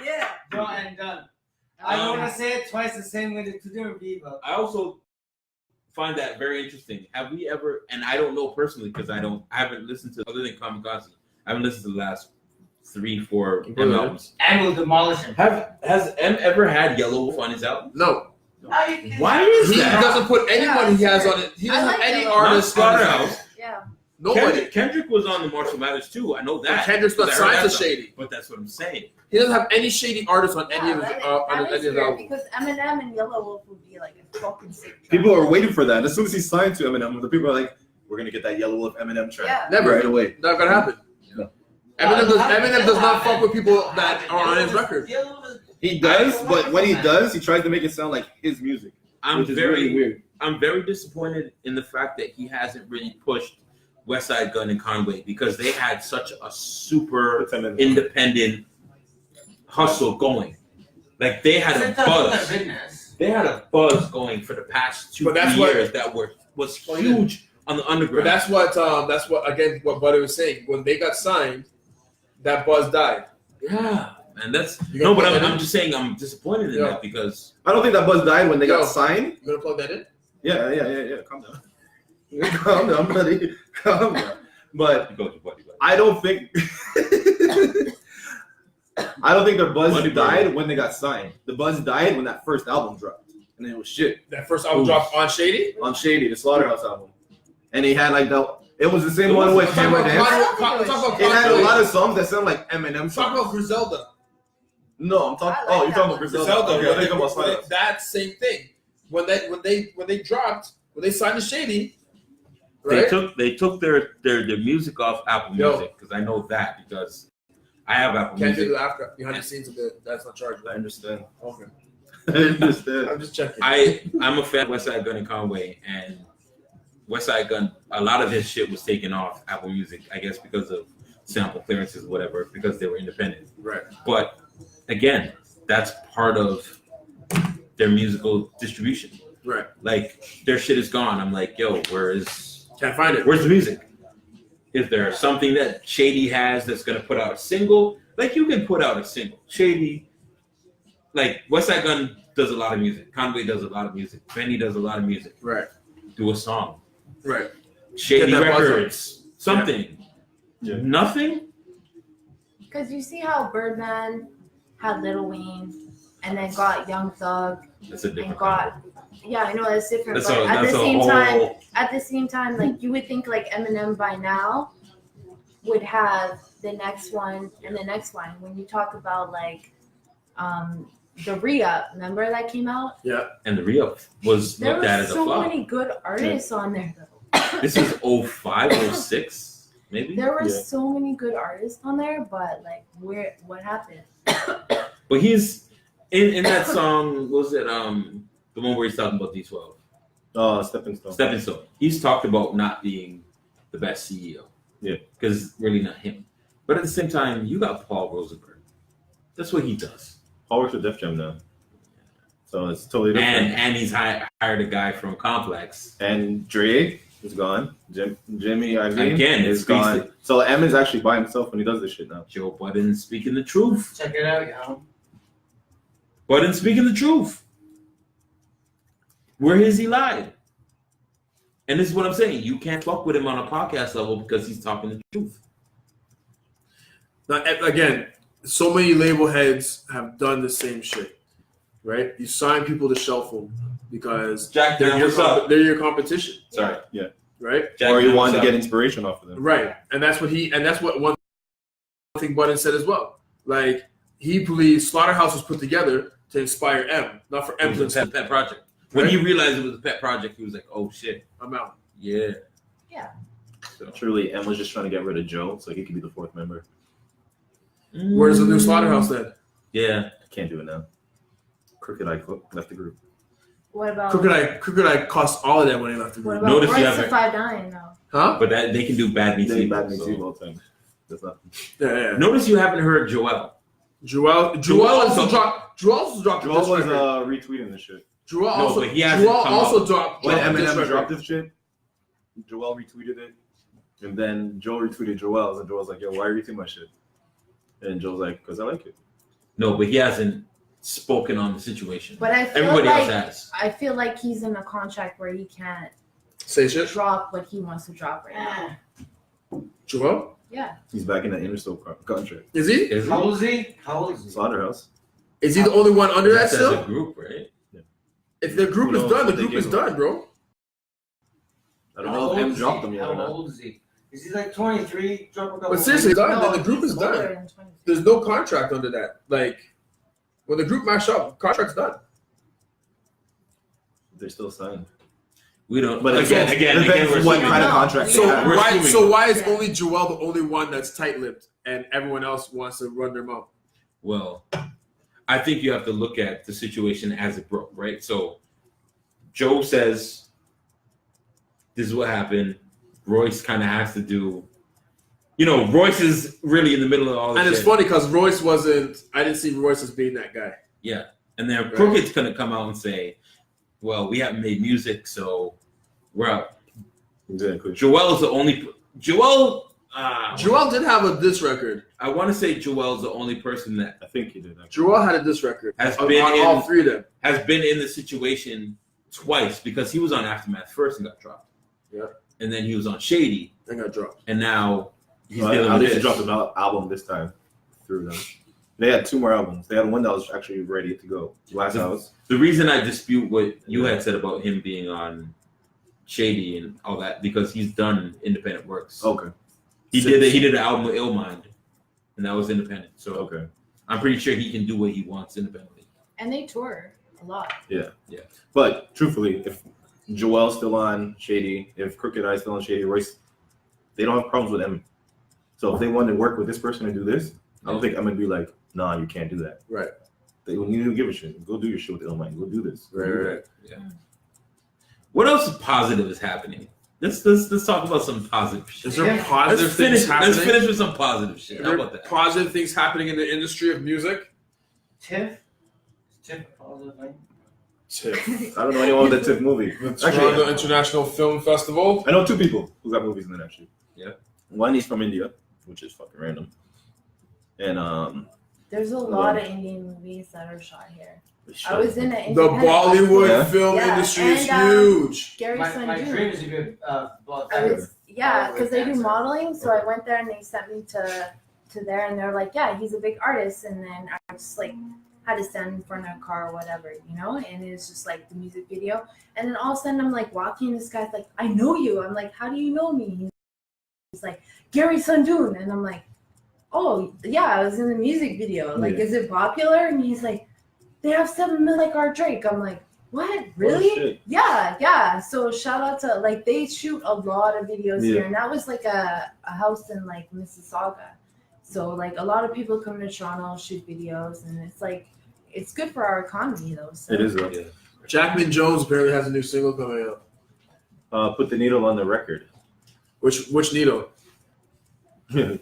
Yeah. Done and done. I don't want to say it twice the same way to different people. I also find that very interesting. Have we ever? And I don't know personally because I haven't listened to other than Kamikaze. I haven't listened to the last 3-4 M albums. And will demolish him. Has M ever had Yellow Wolf on his album? No. Why is He that? doesn't put anyone he has on it. He doesn't I have like any Yellow. artists Not on his Slaughterhouse. album. Yeah. Nobody. Kendrick was on the Marshall Mathers too. I know But that. Kendrick's not because I heard signed that to song. Shady. But that's what I'm saying. He doesn't have any shady artists on any of his that on is any of his weird albums. because Eminem and Yellow Wolf would be like a fucking sick track. People are waiting for that. As soon as he signed to Eminem, the people are like, "We're gonna get that Yellow Wolf Eminem track." Yeah. Never. Right away. Not gonna happen. No. Eminem does not fuck with people that are on his record. He does, but when he does, he tries to make it sound like his music. I'm which is very really weird. I'm very disappointed in the fact that he hasn't really pushed West Side Gun and Conway because they had such a super independent hustle going. Like they had a buzz. They had a buzz going for the past 2 years that was huge on the But underground. that's what again what Buddy was saying. When they got signed, that buzz died. Yeah, and that's You no, gonna but plug that I'm in? just saying I'm disappointed in Yeah. that because I don't think that buzz died when they Yo. got signed. You gonna plug that in? Yeah. Calm down. Calm down, buddy. Calm down. But you go to Buddy. I don't think their buzz Buddy died Buddy. when they got signed. The buzz died when that first album dropped, and it was shit That first album dropped on Shady. on Shady, the Slaughterhouse album, and he had like it was the same It one was- with Talk Hammer about Dance. Talk It had a lot about of songs that sound like Eminem Talk songs. about Griselda. No, I'm talking. I like Oh, you're that talking about one. Griselda. Griselda. Okay, I think I'm about Slaughterhouse. That same thing. When they signed to Shady, They right? took their music off Apple Yo. Music because I know that because I have Apple Can't Music. do the after behind the scenes of it. That's not charged. I understand. Okay. I understand. I'm just checking. I'm a fan of West Side Gun and Conway, and West Side Gun, a lot of his shit was taken off Apple Music, I guess because of sample clearances or whatever, because they were independent. Right. But again, that's part of their musical distribution. Right. Like their shit is gone. I'm like, yo, Can't find it. where's the music? Is there something that Shady has that's gonna put out a single? Like you can put out a single. Shady, like West Side Gun does a lot of music. Conway does a lot of music. Benny does a lot of music. Right. Do a song. Right. Shady Get that buzz Records. Something. Yeah. Nothing? Because you see how Birdman had Lil Wayne and then got Young Thug That's a and different got I know it's different, That's but a at that's the a same whole time, like you would think like Eminem by now would have the next one and the next one. When you talk about like the Re-Up, remember that came out? and the re-up was There looked at were as a so flop. many good artists on there though. This is 05, 06, maybe. There were Yeah. so many good artists on there, but like what happened? But he's in that song, was it the one where he's talking about D12? Oh, Stepping Stone. Stepping Stone. He's talked about not being the best CEO. Yeah. Because it's really not him. But at the same time, you got Paul Rosenberg. That's what he does. Paul works with Def Jam now, so it's totally different. And he's hired a guy from Complex. And Dre is gone. Jimmy Iovine Again, is it's basically- gone. So M is actually by himself when he does this shit now. Joe Budden speaking the truth. Check it out, y'all. Budden speaking the truth. Where has he lied? And this is what I'm saying. You can't fuck with him on a podcast level because he's talking the truth. Now, again, so many label heads have done the same shit, right? You sign people to shelf them because Jack they're Dan, your, what's up? they're your competition, Sorry. right? Jack Or you Dan, wanted to what's get up? inspiration off of them. Right, and that's what one thing Budden said as well. Like he believes Slaughterhouse was put together to inspire M, not for M It to was a inspire. pet project. When Right? he realized it was a pet project, he was like, oh shit. I'm out. Yeah. Yeah. So. Truly, M was just trying to get rid of Joe so he could be the fourth member. Where's the new Slaughterhouse then? Yeah. Can't do it now. Crooked Eye left the group. What about Crooked Eye cost all of that when he left the what group. about Notice you Royce haven't- the 5'9" though? Huh? But that they can do Bad Meets They Evil. bad me so. too all the time. That's not. Yeah. Notice you haven't heard Joel. Joel also dropped. Joel was retweeting this shit. Joel No, also, but he hasn't Joel come also out. dropped When this Eminem record. dropped this shit, Joel retweeted it, and then Joel retweeted Joel's, and Joel's like, "Yo, why are you retweeting my shit?" And Joel's like, "Cause I like it." No, but he hasn't spoken on the situation. But I feel Everybody like else has. I feel like he's in a contract where he can't Say shit. drop what he wants to drop right now. Joel? Yeah. He's back in the Interscope contract. Is he? Is How old is he? How old is he? Slaughterhouse. Is he the only one under that That's as still? a group, right? If the group Who is knows done, the what they group is gave him. done, bro. I don't know if M dropped them yet or How not. old is he? Is he like 23? Drop a couple. But seriously, of done. No, Then the group he's is older done. than 23. There's no contract under that. Like, when the group mash up, contract's done. They're still signed. We don't. But again, depends we're what assuming. kind of No. contract So they have. We're why? assuming. So why is Yeah. only Joel the only one that's tight-lipped, and everyone else wants to run their mouth? Well, I think you have to look at the situation as it broke, right? So Joe says, this is what happened. Royce kind of has to do, Royce is really in the middle of all this And it's shit. funny because Royce wasn't. I didn't see Royce as being that guy. Yeah. And then Right. Crooked's going to come out and say, well, we haven't made music, so we're out. Exactly. Joel is the only, Joel did have a diss record. I want to say Joel's the only person that I think he did. Actually. Joel had a diss record. Has on been all in- three of them. has been in the situation twice because he was on Aftermath first and got dropped. Yeah. And then he was on Shady, And got dropped. and now he's Well, dealing at with least he this. dropped an album this time through them. They had 2 more albums. They had one that was actually ready to go. Last House. The reason I dispute what you had said about him being on Shady and all that because he's done independent works. Okay. He did an album with Illmind, and that was independent. So Okay. I'm pretty sure he can do what he wants independently. And they tour a lot. But truthfully, if Joel's still on Shady, if Crooked Eye's still on Shady, Royce, they don't have problems with M. So if they want to work with this person and do this, I don't think I'm gonna be like, nah, you can't do that. Right. They don't need to give a shit. Go do your shit with Illmind. Go do this. Go do that. What else positive is happening? Let's talk about some positive shit. Is there Yeah. positive things happening? Let's finish with some positive shit. Are How there about that? positive things happening in the industry of music? Tiff? Tiff a positive thing? TIFF. I don't know anyone with that TIFF movie. Toronto Actually, International Film Festival. I know 2 people who got movies in it actually. Yeah. One is from India, which is fucking random. And There's a lot of Indian movies that are shot here. it's I was in an The independent Bollywood Yeah. film Yeah, industry is and, huge. Gary My Sandu. dream is to be a I was, yeah, because they do dancer. modeling. So I went there and they sent me to there, and they're like, yeah, he's a big artist. And then I just like had to stand in front of a car or whatever, and it's just like the music video. And then all of a sudden I'm like walking, and this guy's like, I know you. I'm like, how do you know me? He's like, Gary Sandoon. And I'm like, oh yeah, I was in the music video. Like, Yeah. is it popular? And he's like, they have 7 million like our Drake. I'm like, what? Really? Oh, shit. Yeah. So shout out to like they shoot a lot of videos Yeah. here, and that was like a house in like Mississauga. So like a lot of people come to Toronto, shoot videos, and it's like it's good for our economy though. So. It is though. Yeah. Jackman Jones apparently has a new single coming out. Put the needle on the record. Which needle? Bomb.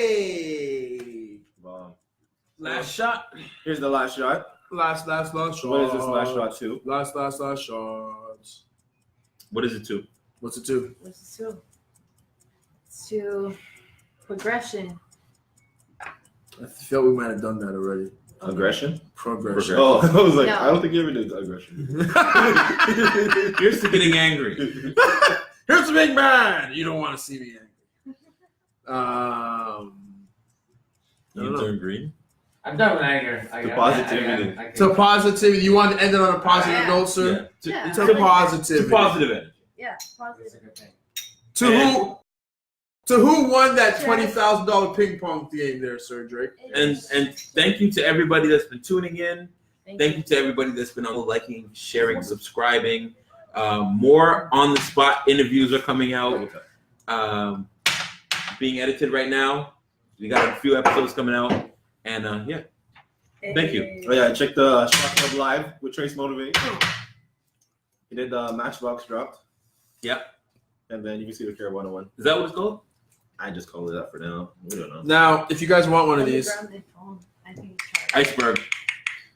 Hey! Last shot. Here's the last shot. Last shot. What is this last shot to? Last shots. What is it to? What's it to? Which is true. It's to progression. I felt we might have done that already. Aggression? Progression. Oh, I was like, No. I don't think you ever did aggression. Here's to getting angry. Here's the big man. You don't want to see me angry. I don't You know. turn green. I'm done with anger. The positivity. To positivity. You want to end it on a positive Yeah. note, sir? Yeah. To positivity. To positive energy. Yeah, That's positive. a good thing. To who won that $20,000 ping pong game there, Sir Drake? And thank you to everybody that's been tuning in. Thank Thank you to everybody that's been on liking, sharing, subscribing. More on the spot interviews are coming out. Being edited right now. We got a few episodes coming out. And thank you. Oh yeah, check the Shot Club Live with Trace Motivate. He did the Matchbox dropped. Yep. And then you can see the Care 101. Is that what it's called? I just call it that for now. We don't know. Now, if you guys want one of these, I think it's charged. Iceberg.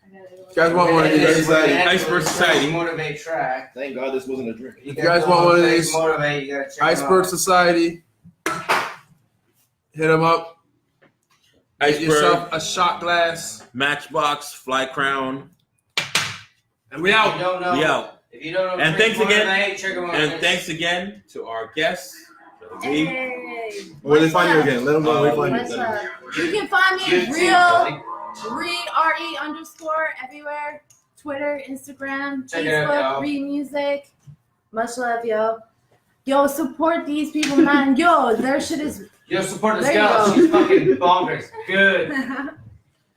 I guys want one of these? Iceberg Society. Motivate track. Thank God this wasn't a drink. You guys want one of these? Motivate. You gotta check Iceberg Society. Hit them up. Get Iceberg, yourself a shot glass. Matchbox, Fly Crown. And we If you out. don't know, We out. If you don't know, And thanks again. Motivate, check 'em out. And thanks again to our guests. Hey. Where they find you again? Let them know where they find Much you. love. You can find me YouTube, real RE_ everywhere. Twitter, Instagram, Check it out, Facebook, y'all. Read Music. Much love, yo. Yo, support these people, man. Yo, their shit is Yo, support the There you scout. go. She's fucking bonkers. Good.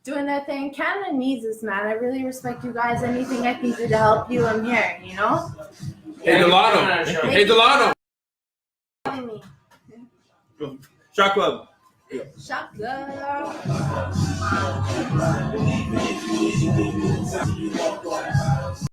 doing their thing. Canada needs this, man. I really respect you guys. Anything I can do to help you, I'm here, you know? Hey, Delano. Hey, Delano. Calling me. Shot Club. Shotgun.